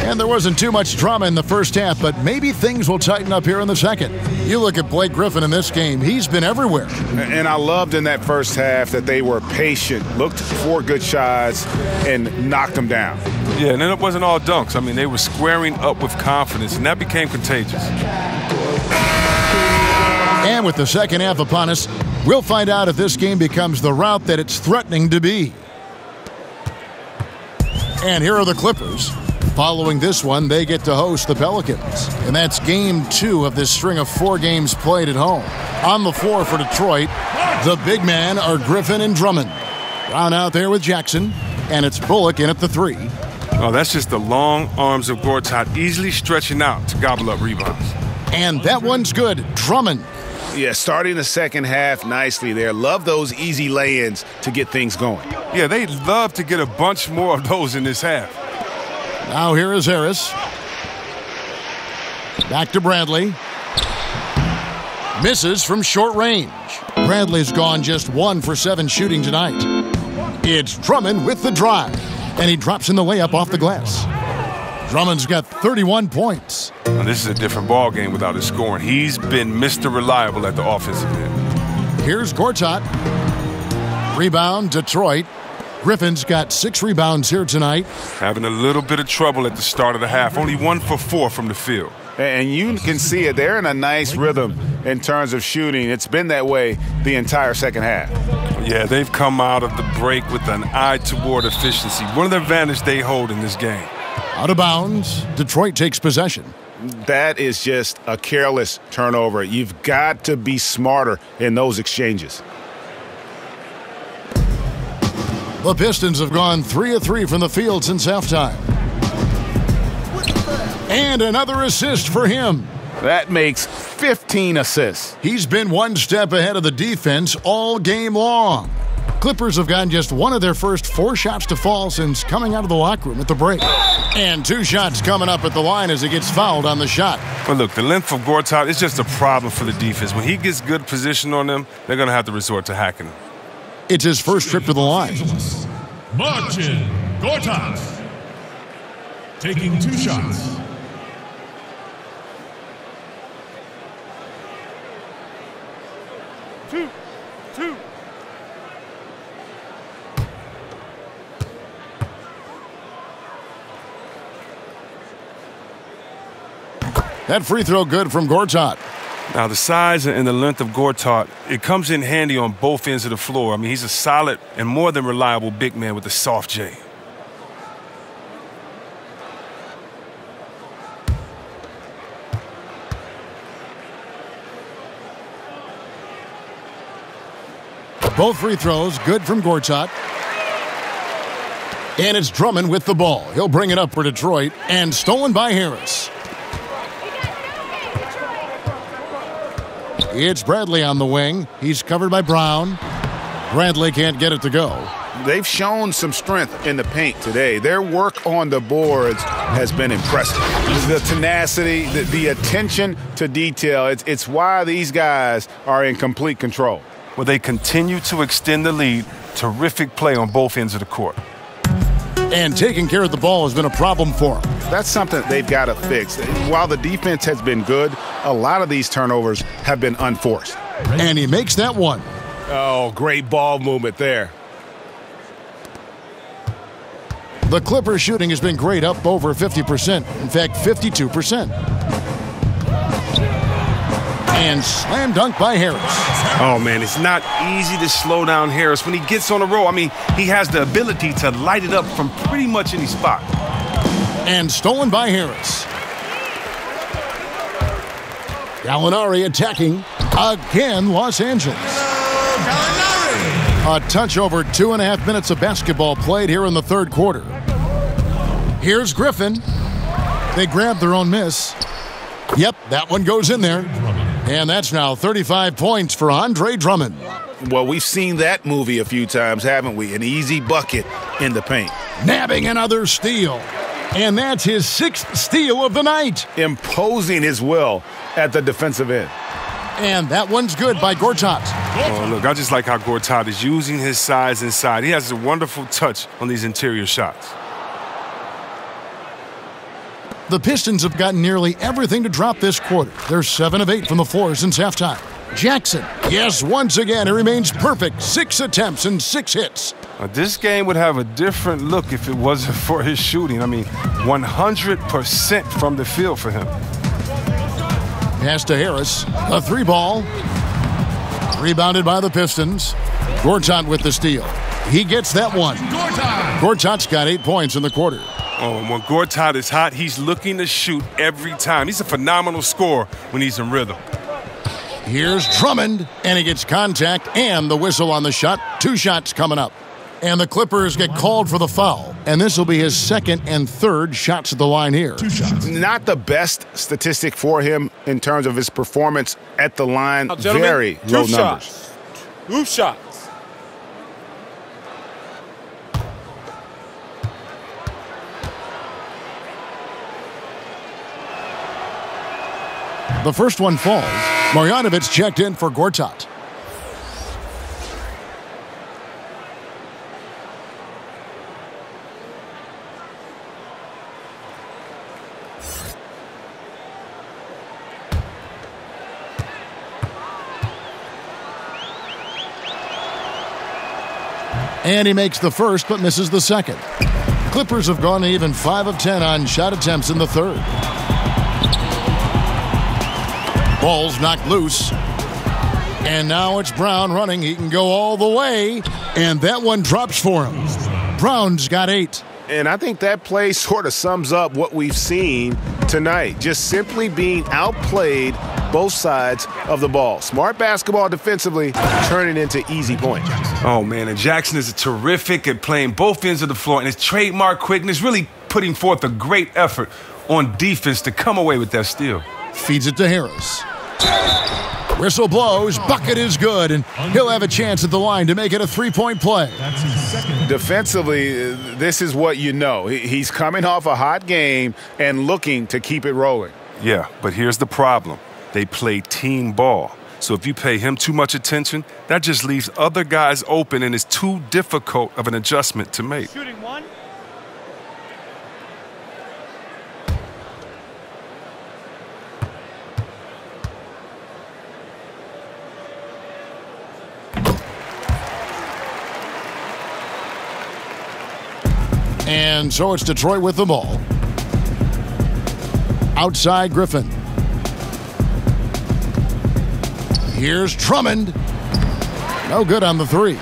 And there wasn't too much drama in the first half, but maybe things will tighten up here in the second. You look at Blake Griffin in this game, he's been everywhere. And I loved in that first half that they were patient, looked for good shots, and knocked them down. Yeah, and then it wasn't all dunks. I mean, they were squaring up with confidence, and that became contagious. And with the second half upon us, we'll find out if this game becomes the rout that it's threatening to be. And here are the Clippers. Following this one, they get to host the Pelicans. And that's game 2 of this string of 4 games played at home. On the floor for Detroit, the big men are Griffin and Drummond. Brown out there with Jackson, and it's Bullock in at the 3. Oh, that's just the long arms of Gortat easily stretching out to gobble up rebounds. And that one's good. Drummond. Yeah, starting the second half nicely there. Love those easy lay-ins to get things going. Yeah, they love to get a bunch more of those in this half. Now here is Harris. Back to Bradley. Misses from short range. Bradley's gone just 1 for 7 shooting tonight. It's Drummond with the drive, and he drops in the layup off the glass. Drummond's got 31 points. Now, this is a different ball game without his scoring. He's been Mr. Reliable at the offensive end. Here's Gortat. Rebound, Detroit. Griffin's got 6 rebounds here tonight. Having a little bit of trouble at the start of the half. Only 1 for 4 from the field. And you can see it. They're in a nice rhythm in terms of shooting. It's been that way the entire second half. Yeah, they've come out of the break with an eye toward efficiency. One of the advantages they hold in this game. Out of bounds. Detroit takes possession. That is just a careless turnover. You've got to be smarter in those exchanges. The Pistons have gone 3 of 3 from the field since halftime. And another assist for him. That makes 15 assists. He's been 1 step ahead of the defense all game long. Clippers have gotten just 1 of their first 4 shots to fall since coming out of the locker room at the break. And 2 shots coming up at the line as he gets fouled on the shot. But look, the length of Gortat is just a problem for the defense. When he gets good position on them, they're going to have to resort to hacking him. It's his first trip to the line. Marcin Gortat taking 2 shots. Two. That free throw good from Gortat. Now, the size and the length of Gortat, it comes in handy on both ends of the floor. I mean, he's a solid and more than reliable big man with a soft J. Both free throws good from Gortat. And it's Drummond with the ball. He'll bring it up for Detroit, and stolen by Harris. It's Bradley on the wing. He's covered by Brown. Bradley can't get it to go. They've shown some strength in the paint today. Their work on the boards has been impressive. The tenacity, the attention to detail, it's why these guys are in complete control. Well, they continue to extend the lead. Terrific play on both ends of the court. And taking care of the ball has been a problem for them. That's something they've got to fix. While the defense has been good, a lot of these turnovers have been unforced. And he makes that one. Oh, great ball movement there. The Clippers shooting has been great, up over 50%. In fact, 52%. And slam dunk by Harris. Oh, man, it's not easy to slow down Harris when he gets on a roll. I mean, he has the ability to light it up from pretty much any spot. And stolen by Harris. Gallinari attacking again, Los Angeles. A touch over 2.5 minutes of basketball played here in the third quarter. Here's Griffin. They grab their own miss. Yep, that one goes in there. And that's now 35 points for Andre Drummond. Well, we've seen that movie a few times, haven't we? An easy bucket in the paint. Nabbing another steal. And that's his 6th steal of the night. Imposing his will at the defensive end. And that one's good by Gortat. Oh, look, I just like how Gortat is using his size inside. He has a wonderful touch on these interior shots. The Pistons have gotten nearly everything to drop this quarter. They're 7 of 8 from the floor since halftime. Jackson, yes, once again, he remains perfect. 6 attempts and 6 hits. This game would have a different look if it wasn't for his shooting. I mean, 100% from the field for him. Pass to Harris. A 3-ball. Rebounded by the Pistons. Gortat with the steal. He gets that one. Gortat's got 8 points in the quarter. Oh, and when Gortat is hot, he's looking to shoot every time. He's a phenomenal scorer when he's in rhythm. Here's Drummond, and he gets contact and the whistle on the shot. 2 shots coming up. And the Clippers get called for the foul. And this will be his 2nd and 3rd shots at the line here. 2 shots. Not the best statistic for him in terms of his performance at the line. Now, very low numbers. 2 shots. The first one falls. Marjanovic checked in for Gortat. And he makes the first but misses the second. Clippers have gone even 5 of 10 on shot attempts in the third. Ball's knocked loose. And now it's Brown running. He can go all the way. And that one drops for him. Brown's got 8. And I think that play sort of sums up what we've seen tonight. Just simply being outplayed both sides of the ball. Smart basketball defensively, turning into easy points. Oh, man, and Jackson is terrific at playing both ends of the floor. And his trademark quickness really putting forth a great effort on defense to come away with that steal. Feeds it to Harris. Whistle blows, bucket is good, and he'll have a chance at the line to make it a 3-point play. Defensively, this is what you know. He's coming off a hot game and looking to keep it rolling. Yeah, but here's the problem. They play team ball. So if you pay him too much attention, that just leaves other guys open and is too difficult of an adjustment to make. Shooting 1. And so it's Detroit with the ball. Outside Griffin. Here's Drummond. No good on the 3.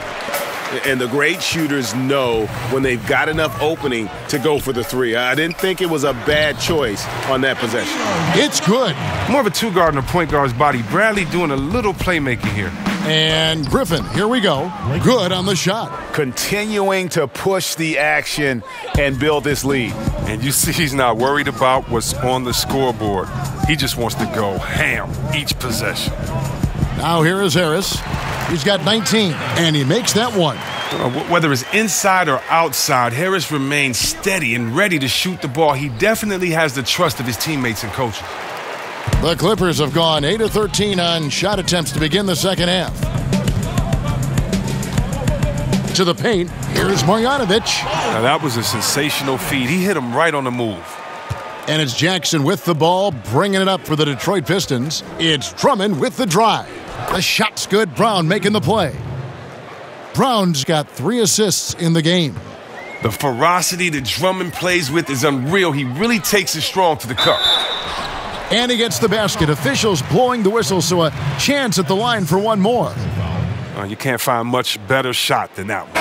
And the great shooters know when they've got enough opening to go for the 3. I didn't think it was a bad choice on that possession. It's good. More of a 2-guard and a point guard's body. Bradley doing a little playmaking here. And Griffin, here we go. Good on the shot. Continuing to push the action and build this lead. And you see he's not worried about what's on the scoreboard. He just wants to go ham each possession. Now here is Harris. He's got 19, and he makes that one. Whether it's inside or outside, Harris remains steady and ready to shoot the ball. He definitely has the trust of his teammates and coaches. The Clippers have gone 8 of 13 on shot attempts to begin the second half. To the paint, here's Marjanovic. Now that was a sensational feed. He hit him right on the move. And it's Jackson with the ball, bringing it up for the Detroit Pistons. It's Drummond with the drive. The shot's good. Brown making the play. Brown's got 3 assists in the game. The ferocity that Drummond plays with is unreal. He really takes it strong to the cup. And he gets the basket. Officials blowing the whistle, so a chance at the line for one more. You can't find much better shot than that one.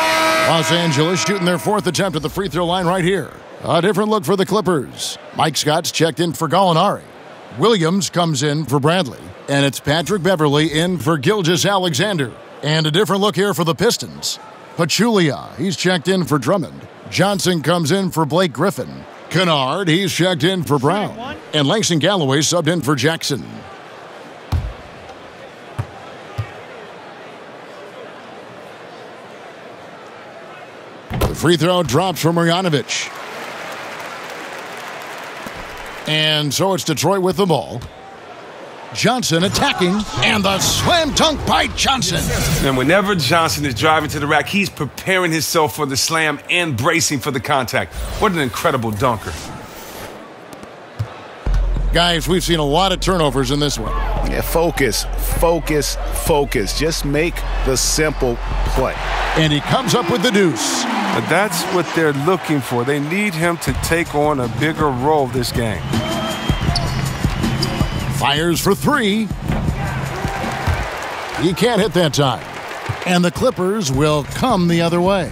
Los Angeles shooting their 4th attempt at the free throw line right here. A different look for the Clippers. Mike Scott's checked in for Gallinari. Williams comes in for Bradley. And it's Patrick Beverley in for Gilgeous-Alexander. And a different look here for the Pistons. Pachulia, he's checked in for Drummond. Johnson comes in for Blake Griffin. Kennard, he's checked in for Brown. And Langston Galloway subbed in for Jackson. The free throw drops for Marjanovic. And so it's Detroit with the ball. Johnson attacking, and the slam dunk by Johnson. And whenever Johnson is driving to the rack, he's preparing himself for the slam and bracing for the contact. What an incredible dunker. Guys, we've seen a lot of turnovers in this one. Yeah, focus. Just make the simple play. And he comes up with the deuce. But that's what they're looking for. They need him to take on a bigger role this game. Fires for 3. He can't hit that time. And the Clippers will come the other way.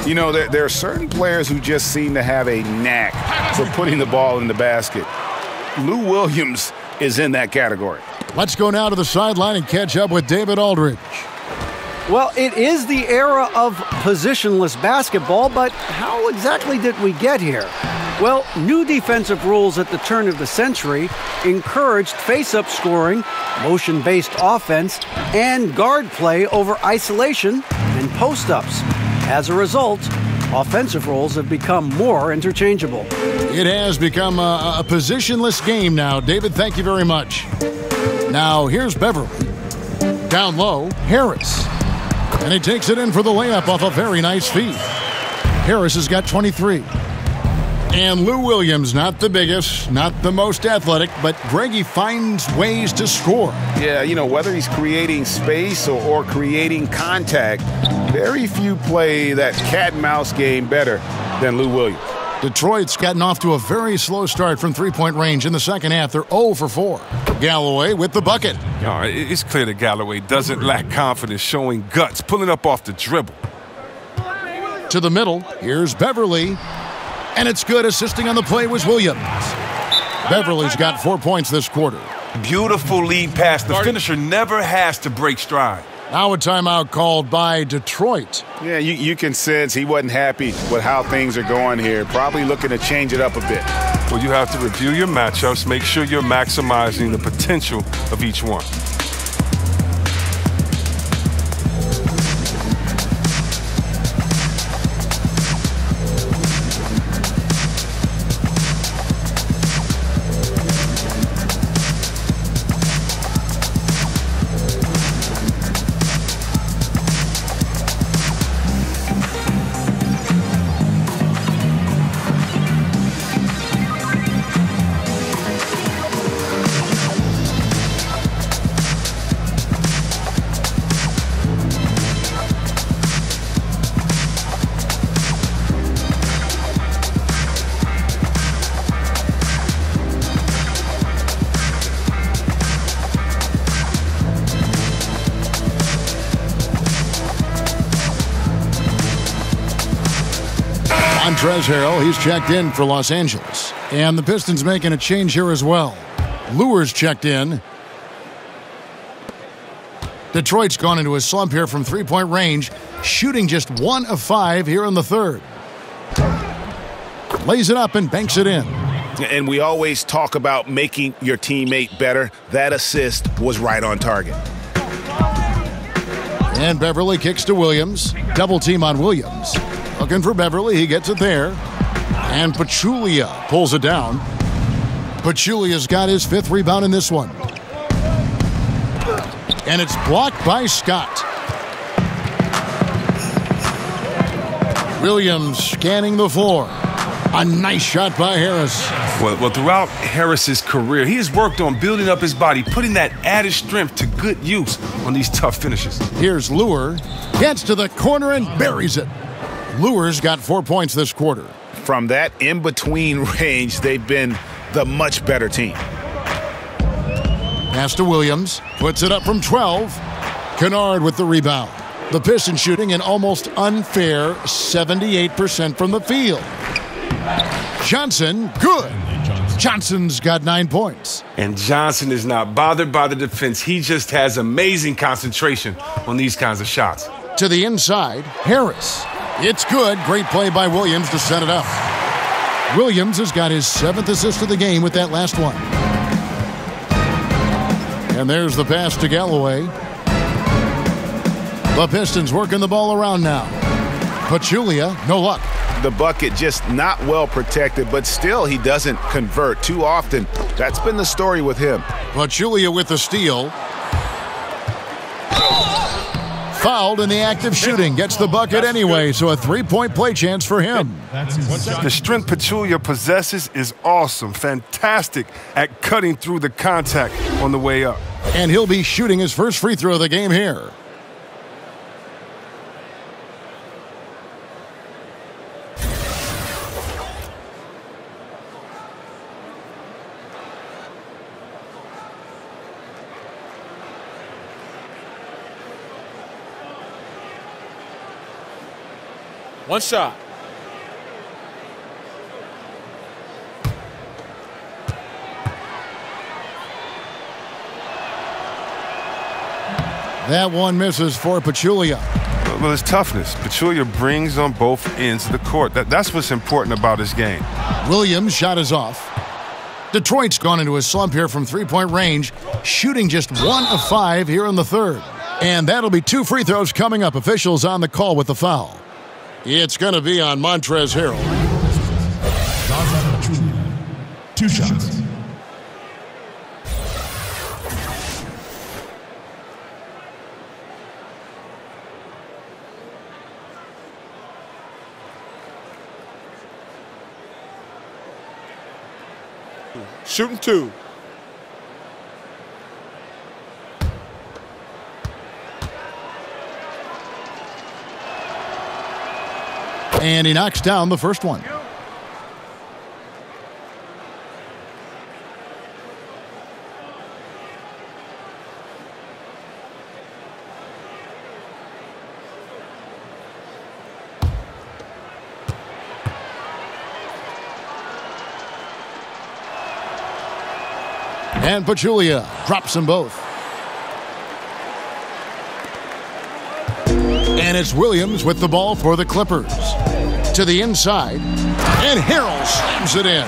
You know, there are certain players who just seem to have a knack for putting the ball in the basket. Lou Williams is in that category. Let's go now to the sideline and catch up with David Aldridge. Well, it is the era of positionless basketball, but how exactly did we get here? Well, new defensive rules at the turn of the century encouraged face-up scoring, motion-based offense, and guard play over isolation and post-ups. As a result, offensive roles have become more interchangeable. It has become a positionless game now. David, thank you very much. Now, here's Beverley. Down low, Harris. And he takes it in for the layup off a very nice feed. Harris has got 23. And Lou Williams, not the biggest, not the most athletic, but Greggy finds ways to score. Yeah, you know, whether he's creating space or creating contact, very few play that cat-and-mouse game better than Lou Williams. Detroit's gotten off to a very slow start from three-point range. In the second half, they're 0 for 4. Galloway with the bucket. It's clear that Galloway doesn't lack confidence, showing guts, pulling up off the dribble. To the middle, here's Beverley. And it's good. Assisting on the play was Williams. Beverley's got 4 points this quarter. Beautiful lead pass. The finisher never has to break stride. Now a timeout called by Detroit. Yeah, you can sense he wasn't happy with how things are going here. Probably looking to change it up a bit. Well, you have to review your matchups. Make sure you're maximizing the potential of each one. Montrezl Harrell, he's checked in for Los Angeles. And the Pistons making a change here as well. Lure's checked in. Detroit's gone into a slump here from three-point range, shooting just 1 of 5 here in the third. Lays it up and banks it in. And we always talk about making your teammate better. That assist was right on target. And Beverly kicks to Williams. Double team on Williams. Looking for Beverly. He gets it there. And Pachulia pulls it down. Pachulia's got his 5th rebound in this one. And it's blocked by Scott. Williams scanning the floor. A nice shot by Harris. Well, throughout Harris's career, he has worked on building up his body, putting that added strength to good use on these tough finishes. Here's Lure. Gets to the corner and buries it. Lure's got 4 points this quarter. From that in-between range, they've been the much better team. Pass to Williams. Puts it up from 12. Kennard with the rebound. The Pistons shooting an almost unfair 78% from the field. Johnson, good. Johnson's got 9 points. And Johnson is not bothered by the defense. He just has amazing concentration on these kinds of shots. To the inside, Harris. It's good. Great play by Williams to set it up. Williams has got his 7th assist of the game with that last one. And there's the pass to Galloway. The Pistons working the ball around now. Pachulia, no luck. The bucket just not well protected, but still he doesn't convert too often. That's been the story with him. Pachulia with the steal. Fouled in the act of shooting. Gets the bucket anyway, so a 3-point play chance for him. The strength Pachulia possesses is awesome. Fantastic at cutting through the contact on the way up. And he'll be shooting his first free throw of the game here. One shot. That one misses for Pachulia. Well, it's toughness. Pachulia brings on both ends of the court. That's what's important about his game. Williams' shot is off. Detroit's gone into a slump here from 3-point range, shooting just 1 of 5 here in the third. And that'll be 2 free throws coming up. Officials on the call with the foul. It's going to be on Montrezl Harrell. 2 shots. Shooting 2. And he knocks down the first one. And Pachulia drops them both. And it's Williams with the ball for the Clippers. To the inside, and Harrell slams it in.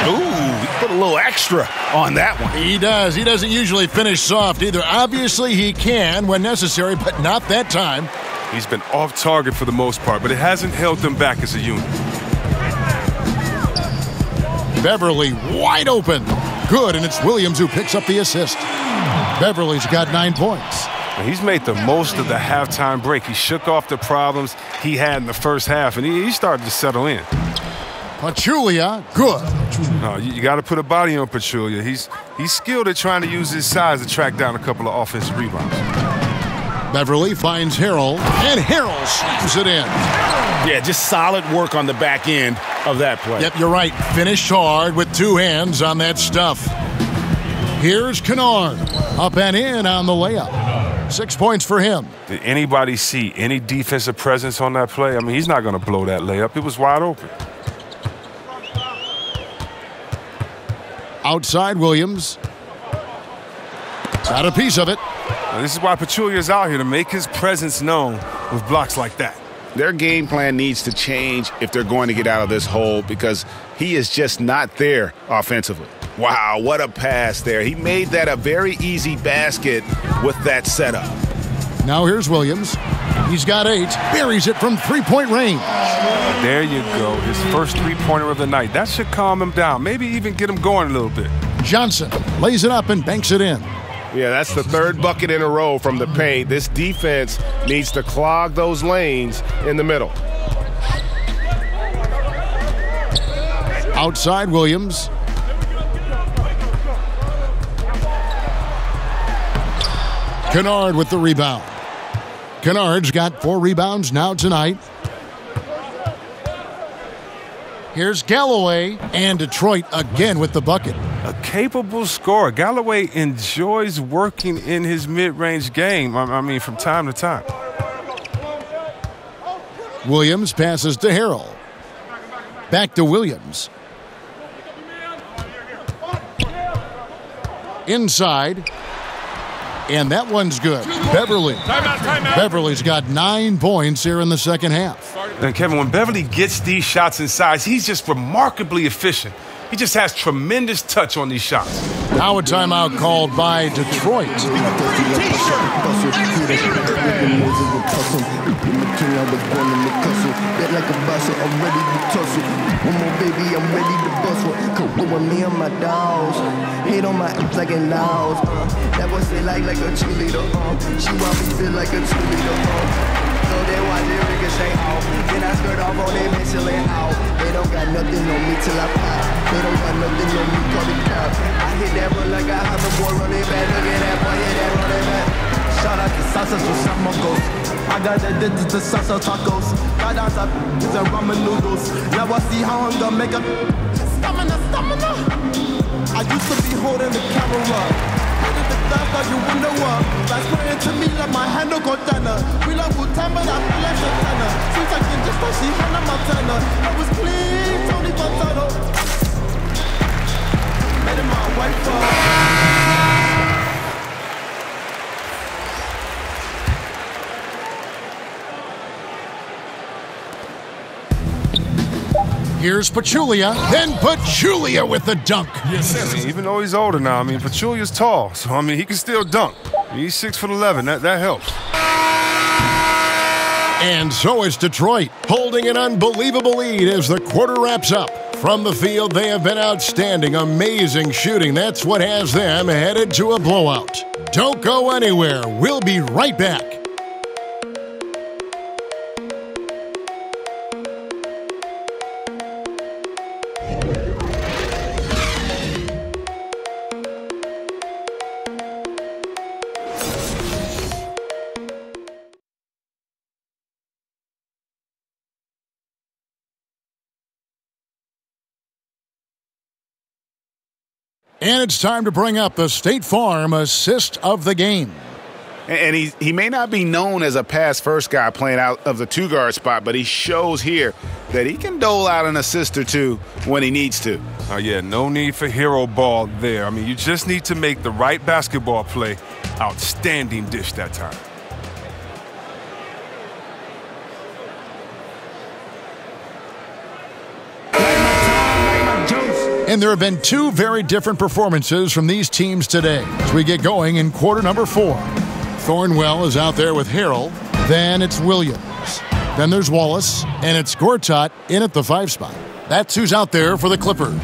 Ooh, he put a little extra on that one. He does. He doesn't usually finish soft either. Obviously, he can when necessary, but not that time. He's been off target for the most part, but it hasn't held them back as a unit. Beverly wide open. Good, and it's Williams who picks up the assist. Beverly's got 9 points. He's made the most of the halftime break. He shook off the problems he had in the first half, and he started to settle in. Pachulia, good. No, you got to put a body on Pachulia. He's skilled at trying to use his size to track down a couple of offensive rebounds. Beverly finds Harrell, and Harrell slams it in. Yeah, just solid work on the back end of that play. Yep, you're right. Finished hard with 2 hands on that stuff. Here's Kennard. Up and in on the layup. 6 points for him. Did anybody see any defensive presence on that play? I mean, he's not going to blow that layup. It was wide open. Outside Williams. Got a piece of it. Now, this is why Pachulia is out here, to make his presence known with blocks like that. their game plan needs to change if they're going to get out of this hole because he is just not there offensively. Wow, what a pass there. He made that a very easy basket with that setup. Now here's Williams. He's got 8. Buries it from three-point range. There you go. His first three-pointer of the night. That should calm him down. Maybe even get him going a little bit. Johnson lays it up and banks it in. Yeah, that's the third bucket in a row from the paint. This defense needs to clog those lanes in the middle. Outside Williams. Kennard with the rebound. Kennard's got 4 rebounds now tonight. Here's Galloway, and Detroit again with the bucket. A capable scorer. Galloway enjoys working in his mid-range game, I mean, from time to time. Williams passes to Harrell. Back to Williams. Inside. And that one's good. Beverly. Timeout. Beverly's got 9 points here in the second half. And Kevin, when Beverly gets these shots inside, he's just remarkably efficient. He just has tremendous touch on these shots. Now a timeout called by Detroit. One more baby, I'm ready to bust one. Cook with me and my dogs. Hate on my ass like in Laos. That boy say like a cheerleader. She want me feel like a cheerleader. So they watch it ricochet off. Then I skirt off on them Michelin out. They don't got nothing on me till I pop. They don't got nothing on me till it pop. I hit that one like I have a boy running back. Look at that boy, yeah, that running back. Shout out to Salsa Samogos. I got addicted to salsa tacos. Got out of pizza and ramen noodles. Now I see how I'm gonna make a stamina. I used to be holding the camera. Put the glass out your window up. That's spraying to me like my handle Cortana. We love Wu-Tang, but I feel like Santana. Seems like in just like she Hannah Montana. I was clean, Tony Montana. Made it my wife. Here's Pachulia, then Pachulia with the dunk. Yes, I mean, even though he's older now, I mean, Pachulia's tall, so I mean, he can still dunk. He's 6'11". That helps. And so is Detroit, holding an unbelievable lead as the quarter wraps up. From the field, they have been outstanding, amazing shooting. That's what has them headed to a blowout. Don't go anywhere. We'll be right back. And it's time to bring up the State Farm assist of the game. And he may not be known as a pass-first guy playing out of the two-guard spot, but he shows here that he can dole out an assist or two when he needs to. Oh, yeah, no need for hero ball there. I mean, you just need to make the right basketball play. Outstanding dish that time. And there have been 2 very different performances from these teams today as we get going in quarter number 4. Thornwell is out there with Harrell. Then it's Williams. Then there's Wallace. And it's Gortat in at the 5 spot. That's who's out there for the Clippers.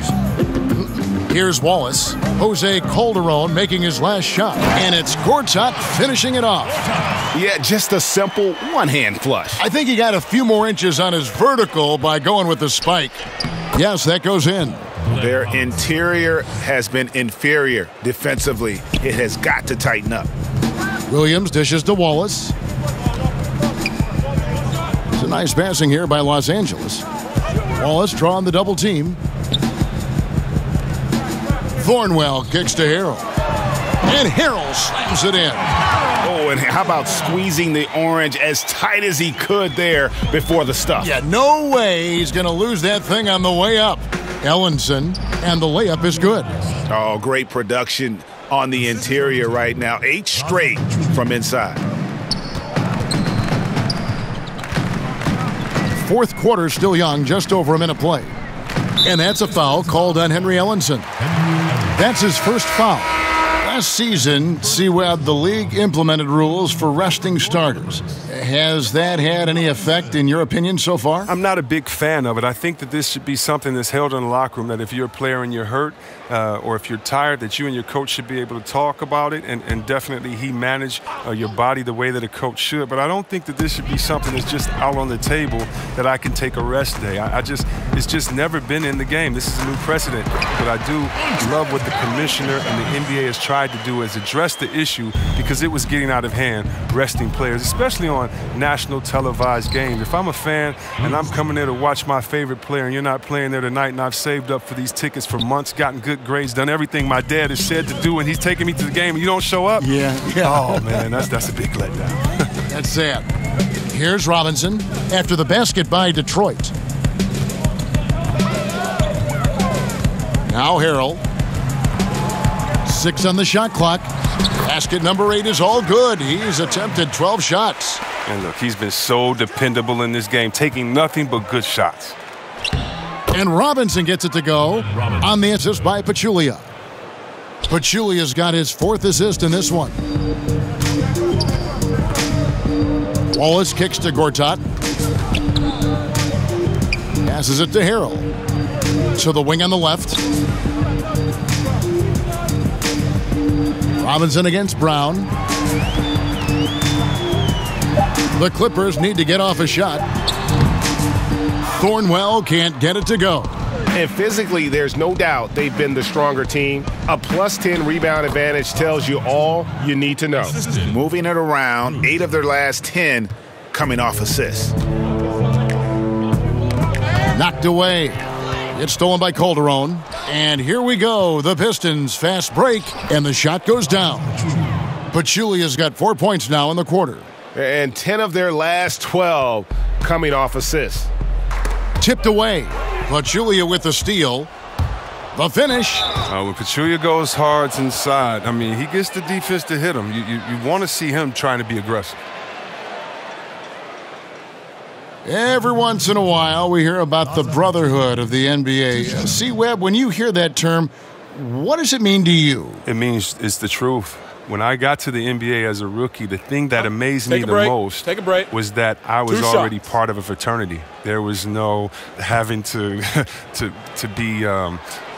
Here's Wallace. Jose Calderon making his last shot. And it's Gortat finishing it off. Yeah, just a simple one-hand flush. I think he got a few more inches on his vertical by going with the spike. Yes, that goes in. Their interior has been inferior defensively. It has got to tighten up. Williams dishes to Wallace. It's a nice passing here by Los Angeles. Wallace drawing the double team. Thornwell kicks to Harrell. And Harrell slams it in. Oh, and how about squeezing the orange as tight as he could there before the stuff? Yeah, no way he's going to lose that thing on the way up. Ellenson, and the layup is good. Oh, great production on the interior right now. 8 straight from inside. fourth quarter still young, just over a minute play. And that's a foul called on Henry Ellenson. That's his first foul. Last season, C-Web, the league implemented rules for resting starters. Has that had any effect, in your opinion, so far? I'm not a big fan of it. I think that this should be something that's held in the locker room, that if you're a player and you're hurt or if you're tired, that you and your coach should be able to talk about it and definitely manage your body the way that a coach should. But I don't think that this should be something that's just out on the table that I can take a rest day. It's just never been in the game. This is a new precedent. But I do love what the commissioner and the NBA has tried to do, is address the issue, because it was getting out of hand, resting players, especially on national televised games. If I'm a fan and I'm coming there to watch my favorite player and you're not playing there tonight, and I've saved up for these tickets for months, gotten good grades, done everything my dad has said to do, and he's taking me to the game and you don't show up? Yeah. Oh, man, that's a big letdown. That's sad. Here's Robinson after the basket by Detroit. Now Harrell. 6 on the shot clock. Basket number 8 is all good. He's attempted 12 shots. And look, he's been so dependable in this game, taking nothing but good shots. And Robinson gets it to go on the assist by Pachulia. Pachulia's got his 4th assist in this one. Wallace kicks to Gortat. Passes it to Harrell. To the wing on the left. Robinson against Brown. The Clippers need to get off a shot. Thornwell can't get it to go. And physically, there's no doubt they've been the stronger team. A +10 rebound advantage tells you all you need to know. Moving it around, 8 of their last 10 coming off assists. Knocked away. It's stolen by Calderon. And here we go. The Pistons fast break, and the shot goes down. Pachulia's got 4 points now in the quarter. And 10 of their last 12 coming off assists. Tipped away. Pachulia with the steal. The finish. When Pachulia goes hard inside, I mean, he gets the defense to hit him. You want to see him trying to be aggressive. Every once in a while, we hear about the brotherhood of the NBA. C-Web, when you hear that term, what does it mean to you? It means it's the truth. When I got to the NBA as a rookie, the thing that amazed me the most was that I was already part of a fraternity. There was no having to be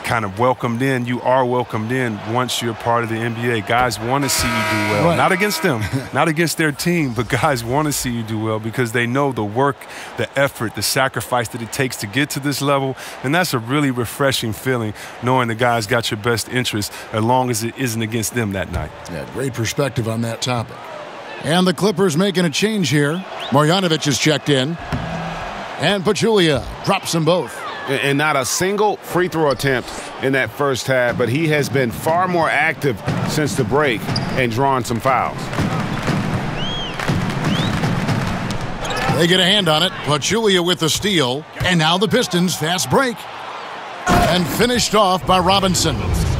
kind of welcomed in. You are welcomed in once you're part of the NBA. Guys want to see you do well. Right. Not against them, not against their team, but guys want to see you do well because they know the work, the effort, the sacrifice that it takes to get to this level. And that's a really refreshing feeling, knowing the guys got your best interest as long as it isn't against them that night. Yeah, great perspective on that topic. And the Clippers making a change here. Marjanovic is checked in. And Pachulia drops them both. And not a single free throw attempt in that first half, but he has been far more active since the break and drawn some fouls. They get a hand on it. Pachulia with the steal. And now the Pistons fast break. And finished off by Robinson.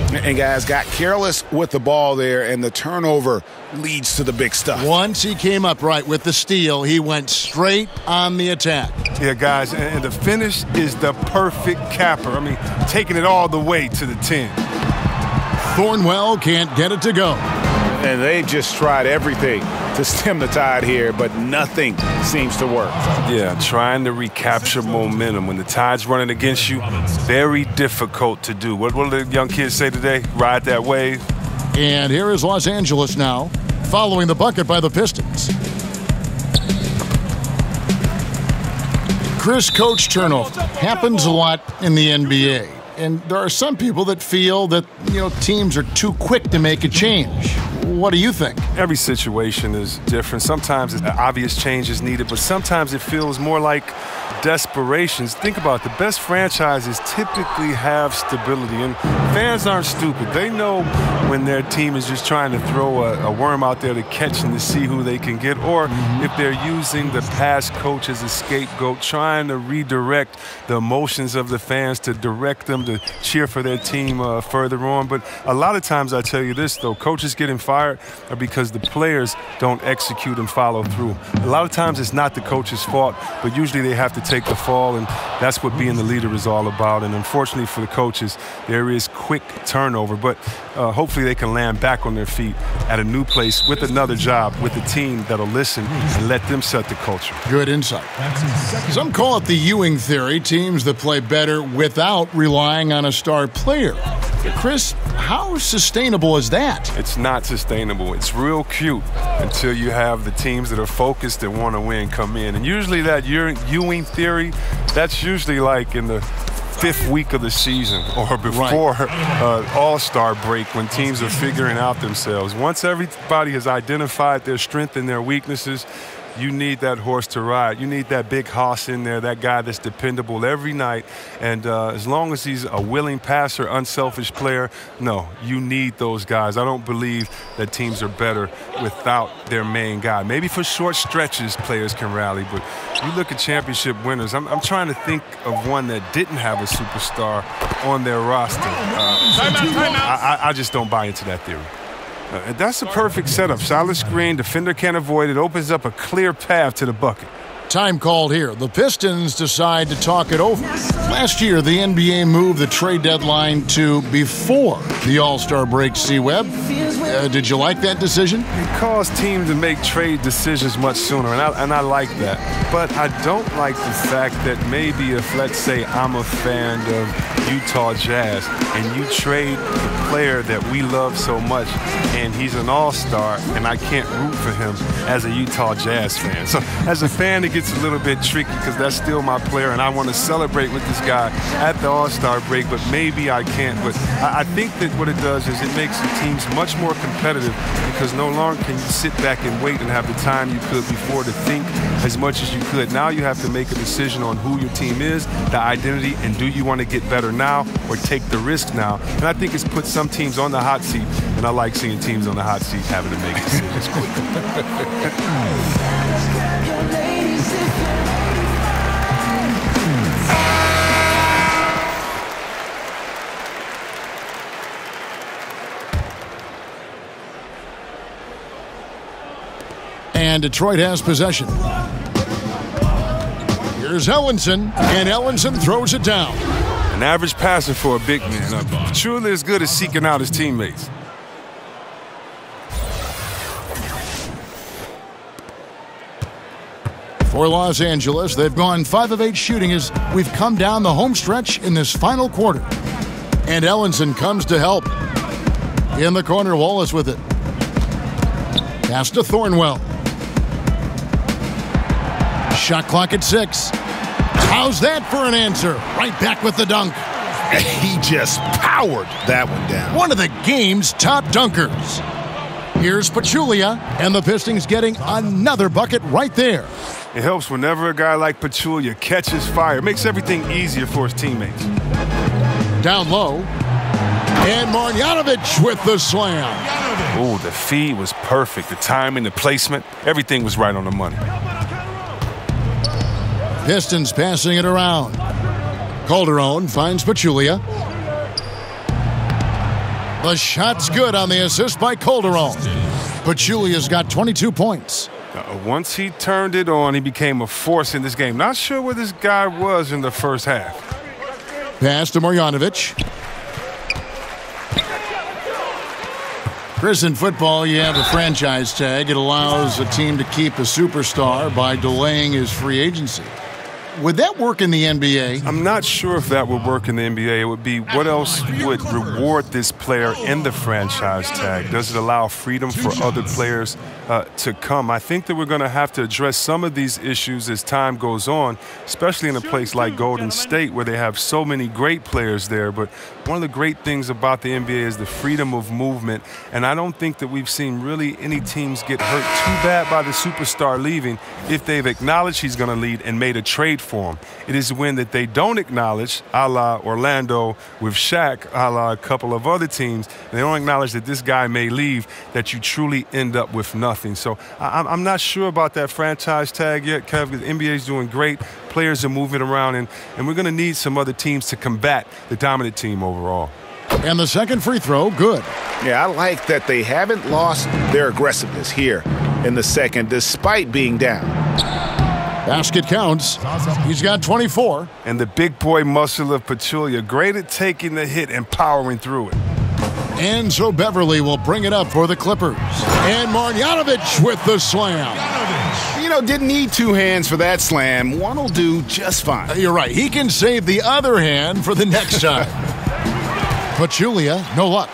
And guys got careless with the ball there, and the turnover leads to the big stuff. Once he came up right with the steal, he went straight on the attack. Yeah, guys, and the finish is the perfect capper. I mean, taking it all the way to the 10. Thornwell can't get it to go. And they just tried everything to stem the tide here, but nothing seems to work. Yeah, trying to recapture momentum. When the tide's running against you, very difficult to do. What do the young kids say today? Ride that wave. And here is Los Angeles now, following the bucket by the Pistons. Chris, coach turnover happens a lot in the NBA. And there are some people that feel that, teams are too quick to make a change. What do you think? Every situation is different. Sometimes an obvious change is needed, but sometimes it feels more like desperations. Think about it. The best franchises typically have stability, and fans aren't stupid. They know when their team is just trying to throw a worm out there to catch and to see who they can get, or if they're using the past coach as a scapegoat, trying to redirect the emotions of the fans to direct them to cheer for their team further on. But a lot of times, I tell you this, though, coaches getting fired are because the players don't execute and follow through. A lot of times it's not the coach's fault, but usually they have to take the fall, and that's what being the leader is all about. And unfortunately for the coaches, there is quick turnover, but hopefully they can land back on their feet at a new place with another job, with a team that'll listen and let them set the culture. Good insight. Some call it the Ewing theory, teams that play better without relying on a star player. Chris, how sustainable is that? It's not sustainable. It's real cute until you have the teams that are focused and want to win come in. And usually that Ewing theory, that's usually like in the 5th week of the season or before All-Star break when teams are figuring out themselves. Once everybody has identified their strengths and their weaknesses, you need that horse to ride. You need that big hoss in there, that guy that's dependable every night. And as long as he's a willing passer, unselfish player, no, you need those guys. I don't believe that teams are better without their main guy. Maybe for short stretches, players can rally, but you look at championship winners. I'm trying to think of one that didn't have a superstar on their roster. I just don't buy into that theory. That's a perfect setup. Solid screen, defender can't avoid it, opens up a clear path to the bucket. Time called here. The Pistons decide to talk it over. Last year, the NBA moved the trade deadline to before the All-Star break, C-Web. Did you like that decision? It caused teams to make trade decisions much sooner, and I like that. But I don't like the fact that maybe if, let's say, I'm a fan of Utah Jazz, and you trade the player that we love so much, and he's an all-star, and I can't root for him as a Utah Jazz fan. So as a fan, it gets a little bit tricky because that's still my player, and I want to celebrate with this guy at the All-Star break, but maybe I can't. But I think that what it does is it makes the teams much more competitive because no longer can you sit back and wait and have the time you could before to think as much as you could. Now you have to make a decision on who your team is, the identity, and do you want to get better now or take the risk now? And I think it's put some teams on the hot seat, and I like seeing teams on the hot seat having to make decisions quickly. And Detroit has possession. Here's Ellenson, and Ellenson throws it down. An average passer for a big man. Truly as good as seeking out his teammates. For Los Angeles, they've gone 5 of 8 shooting as we've come down the home stretch in this final quarter. And Ellenson comes to help. In the corner, Wallace with it. Pass to Thornwell. Shot clock at 6. How's that for an answer? Right back with the dunk. He just powered that one down. One of the game's top dunkers. Here's Pachulia, and the Pistons getting another bucket right there. It helps whenever a guy like Pachulia catches fire. It makes everything easier for his teammates. Down low. And Marjanovic with the slam. Ooh, the feed was perfect. The timing, the placement, everything was right on the money. Pistons passing it around. Calderon finds Pachulia. The shot's good on the assist by Calderon. Pachulia's got 22 points. Once he turned it on, he became a force in this game. Not sure where this guy was in the first half. Pass to Marjanovic. Chris, in football, you have a franchise tag. It allows a team to keep a superstar by delaying his free agency. Would that work in the NBA? I'm not sure if that would work in the NBA. It would be what else would reward this player in the franchise tag? Does it allow freedom for other players to come? I think that we're going to have to address some of these issues as time goes on, especially in a place like Golden State where they have so many great players there. But one of the great things about the NBA is the freedom of movement, and I don't think that we've seen really any teams get hurt too bad by the superstar leaving if they've acknowledged he's going to lead and made a trade for him. It is when that they don't acknowledge, a la Orlando with Shaq, a la a couple of other teams, they don't acknowledge that this guy may leave, that you truly end up with nothing. So I'm not sure about that franchise tag yet, Kev. The NBA is doing great. Players are moving around, and we're going to need some other teams to combat the dominant team overall. And the second free throw, good. Yeah, I like that they haven't lost their aggressiveness here in the second, despite being down. Basket counts. He's got 24. And the big boy muscle of Pachulia, great at taking the hit and powering through it. And so Beverly will bring it up for the Clippers. And Marjanovic with the slam. You know, didn't need two hands for that slam. One will do just fine. You're right. He can save the other hand for the next time. Pachulia, no luck.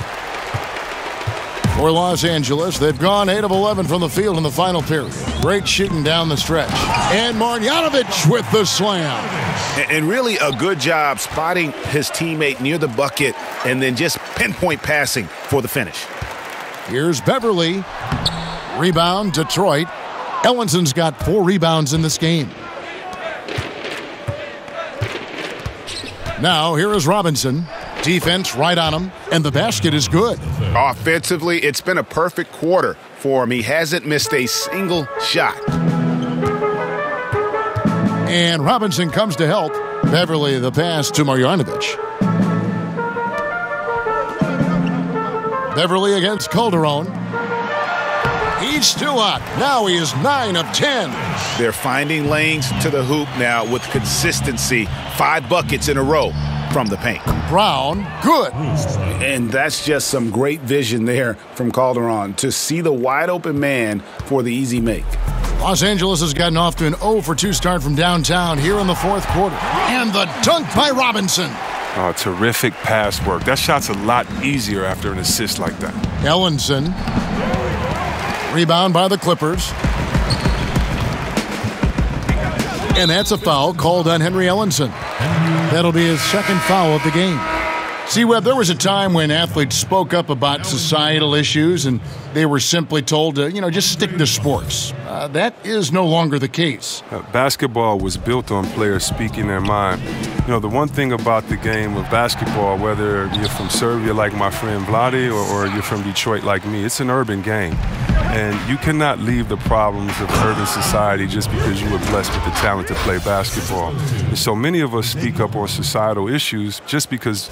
For Los Angeles, they've gone 8 of 11 from the field in the final period. Great shooting down the stretch. And Marjanovic with the slam. And really a good job spotting his teammate near the bucket and then just pinpoint passing for the finish. Here's Beverly. Rebound, Detroit. Ellinson's got 4 rebounds in this game. Now, here is Robinson. Defense right on him, and the basket is good. Offensively, it's been a perfect quarter for him. He hasn't missed a single shot. And Robinson comes to help. Beverly the pass to Marjanovic. Beverly against Calderon. He's still hot. Now he is 9 of 10. They're finding lanes to the hoop now with consistency. 5 buckets in a row from the paint. Brown, good. And that's just some great vision there from Calderon to see the wide open man for the easy make. Los Angeles has gotten off to an 0-for-2 start from downtown here in the fourth quarter. And the dunk by Robinson. Oh, terrific pass work. That shot's a lot easier after an assist like that. Ellinson. Rebound by the Clippers. And that's a foul called on Henry Ellinson. That'll be his second foul of the game. See, Webb, there was a time when athletes spoke up about societal issues and they were simply told to, just stick to sports. That is no longer the case. Basketball was built on players speaking their mind. The one thing about the game of basketball, whether you're from Serbia like my friend Vladi or you're from Detroit like me, it's an urban game. And you cannot leave the problems of urban society just because you were blessed with the talent to play basketball. And so many of us speak up on societal issues. Just because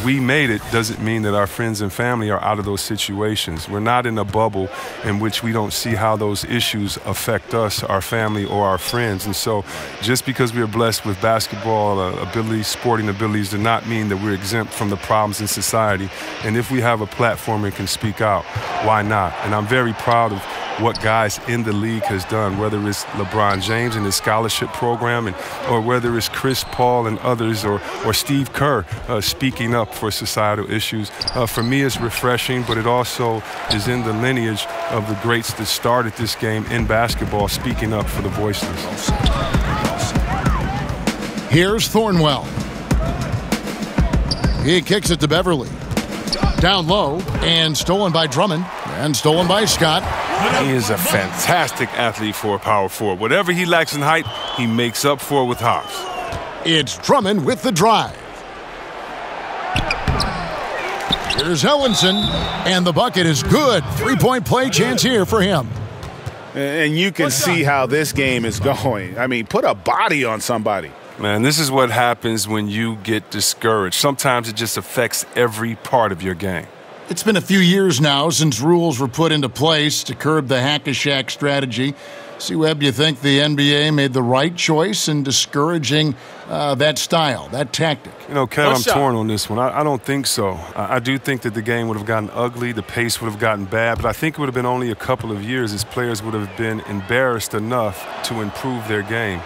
we made it doesn't mean that our friends and family are out of those situations. We're not in a bubble in which we don't see how those issues affect us, our family, or our friends. And so just because we're blessed with basketball abilities, sporting abilities, does not mean that we're exempt from the problems in society. And if we have a platform and can speak out, why not? And I'm very proud of what guys in the league has done, whether it's LeBron James and his scholarship program, or whether it's Chris Paul and others, or Steve Kerr speaking up for societal issues. For me, it's refreshing, but it also is in the lineage of the greats that started this game in basketball, speaking up for the voiceless. Here's Thornwell. He kicks it to Beverly. Down low, and stolen by Drummond, and stolen by Scott. He is a fantastic athlete for a power forward. Whatever he lacks in height, he makes up for with hops. It's Drummond with the drive. Here's Ellinson, and the bucket is good. 3-point play chance here for him. And you can see how this game is going. I mean, put a body on somebody. Man, this is what happens when you get discouraged. Sometimes it just affects every part of your game. It's been a few years now since rules were put into place to curb the hack-a-shack strategy. See, Webb, do you think the NBA made the right choice in discouraging that style, that tactic? Kev, I'm torn on this one. I don't think so. I do think that the game would have gotten ugly, the pace would have gotten bad, but I think it would have been only a couple of years as players would have been embarrassed enough to improve their game.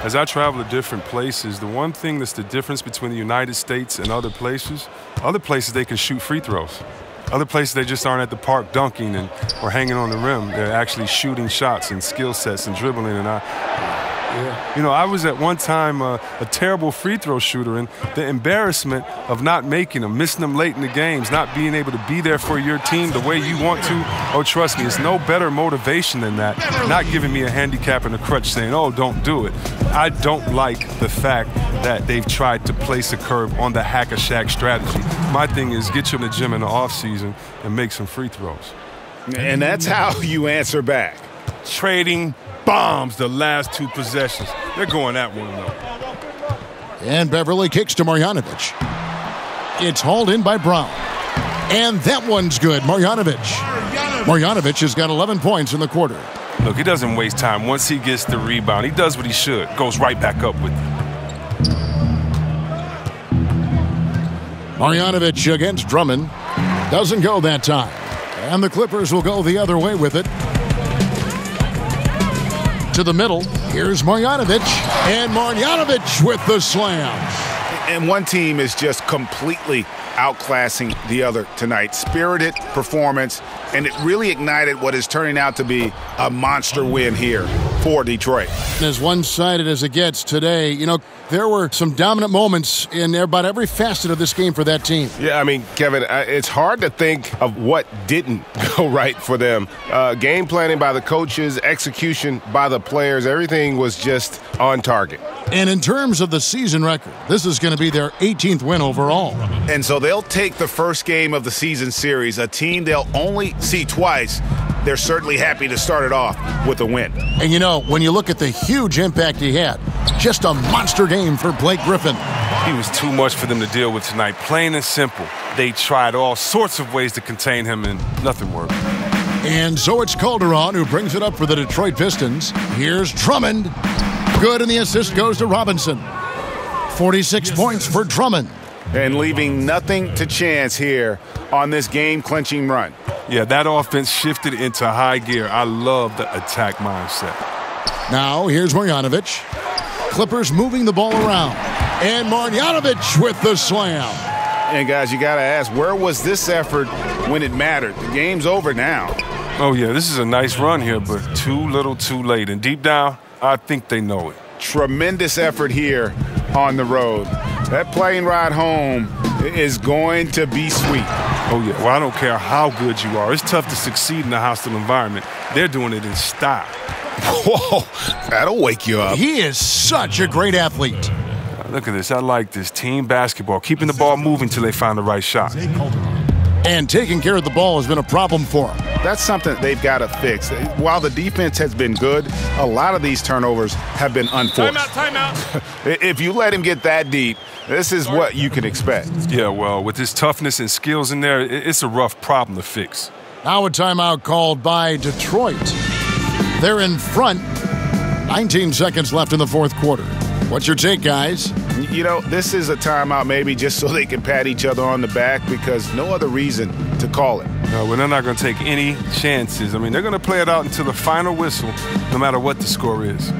As I travel to different places, the one thing that's the difference between the United States and other places they can shoot free throws. Other places, they just aren't at the park dunking or hanging on the rim. They're actually shooting shots and skill sets and dribbling. And I was at one time a terrible free throw shooter, and the embarrassment of not making them, missing them late in the games, not being able to be there for your team the way you want to, oh, trust me, it's no better motivation than that. Not giving me a handicap and a crutch saying, oh, don't do it. I don't like the fact that they've tried to place a curve on the hack-a-shack strategy. My thing is get you in the gym in the offseason and make some free throws. And that's how you answer back. Trading bombs the last 2 possessions. They're going at one another. And Beverly kicks to Marjanovic. It's hauled in by Brown. And that one's good, Marjanovic. Marjanovic has got 11 points in the quarter. Look, he doesn't waste time. Once he gets the rebound, he does what he should. Goes right back up with it. Marjanovic against Drummond. Doesn't go that time. And the Clippers will go the other way with it. To the middle. Here's Marjanovic. And Marjanovic with the slam. And one team is just completely outclassing the other tonight. Spirited performance, and it really ignited what is turning out to be a monster win here for Detroit. As one-sided as it gets today, you know, there were some dominant moments in about every facet of this game for that team. Yeah, I mean, Kevin, it's hard to think of what didn't go right for them. Game planning by the coaches, execution by the players, everything was just on target. And in terms of the season record, this is going to be their 18th win overall. And so they'll take the first game of the season series, a team they'll only see twice. They're certainly happy to start it off with a win. And you know, when you look at the huge impact he had, just a monster game for Blake Griffin. He was too much for them to deal with tonight, plain and simple. They tried all sorts of ways to contain him, and nothing worked. And so it's Calderon who brings it up for the Detroit Pistons. Here's Drummond. Good, and the assist goes to Robinson. 46 points for Drummond. And leaving nothing to chance here on this game-clinching run. Yeah, that offense shifted into high gear. I love the attack mindset. Now, here's Marjanovic. Clippers moving the ball around. And Marjanovic with the slam. And, guys, you got to ask, where was this effort when it mattered? The game's over now. Oh, yeah, this is a nice run here, but too little too late. And deep down, I think they know it. Tremendous effort here on the road. That plane ride home is going to be sweet. Oh, yeah. Well, I don't care how good you are. It's tough to succeed in a hostile environment. They're doing it in style. Whoa, that'll wake you up. He is such a great athlete. Look at this. I like this. Team basketball. Keeping the ball moving till they find the right shot. And taking care of the ball has been a problem for him. That's something they've got to fix. While the defense has been good, a lot of these turnovers have been unforced. Timeout. If you let him get that deep, this is what you can expect. Yeah, well, with his toughness and skills in there, it's a rough problem to fix. Now a timeout called by Detroit. They're in front. 19 seconds left in the fourth quarter. What's your take, guys? You know, this is a timeout maybe just so they can pat each other on the back because no other reason to call it. No, well, they're not going to take any chances. I mean, they're going to play it out until the final whistle, no matter what the score is.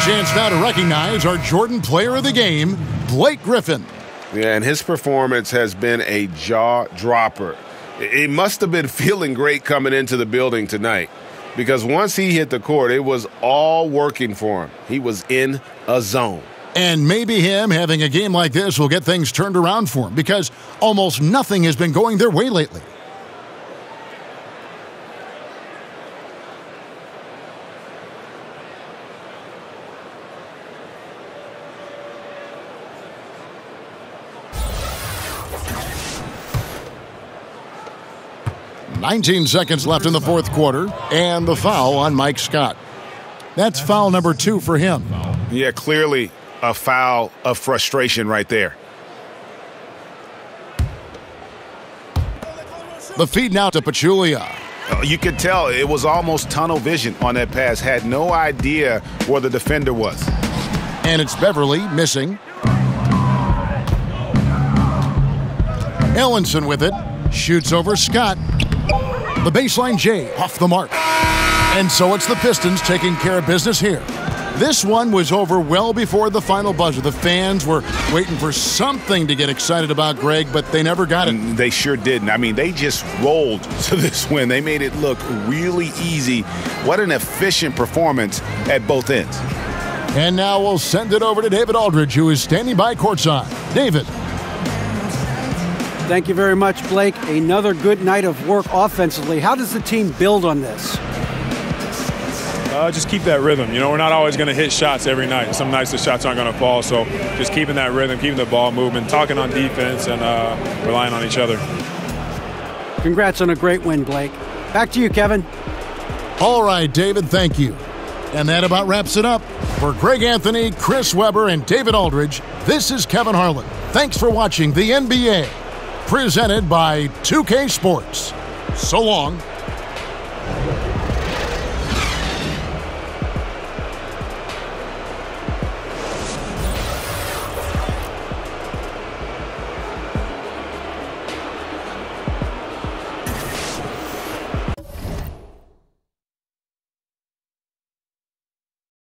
Chance now to recognize our Jordan Player of the Game, Blake Griffin. Yeah, and his performance has been a jaw-dropper. He must have been feeling great coming into the building tonight because once he hit the court, it was all working for him. He was in a zone. And maybe him having a game like this will get things turned around for him because almost nothing has been going their way lately. "19 seconds left in the fourth quarter, and the foul on Mike Scott. That's foul number 2 for him. Yeah, clearly a foul of frustration right there. The feed now to Pachulia. You could tell it was almost tunnel vision on that pass. Had no idea where the defender was. And it's Beverly missing. Ellenson with it. Shoots over Scott. The baseline J off the mark. And so it's the Pistons taking care of business here. This one was over well before the final buzzer. The fans were waiting for something to get excited about, Greg, but they never got it. They sure didn't. I mean, they just rolled to this win. They made it look really easy. What an efficient performance at both ends. And now we'll send it over to David Aldridge, who is standing by courtside. David. Thank you very much, Blake. Another good night of work offensively. How does the team build on this? Just keep that rhythm. You know, we're not always going to hit shots every night. Some nights the shots aren't going to fall. So just keeping that rhythm, keeping the ball moving, talking on defense, and relying on each other. Congrats on a great win, Blake. Back to you, Kevin. All right, David, thank you. And that about wraps it up. For Greg Anthony, Chris Webber, and David Aldridge, this is Kevin Harlan. Thanks for watching the NBA, presented by 2K Sports. So long.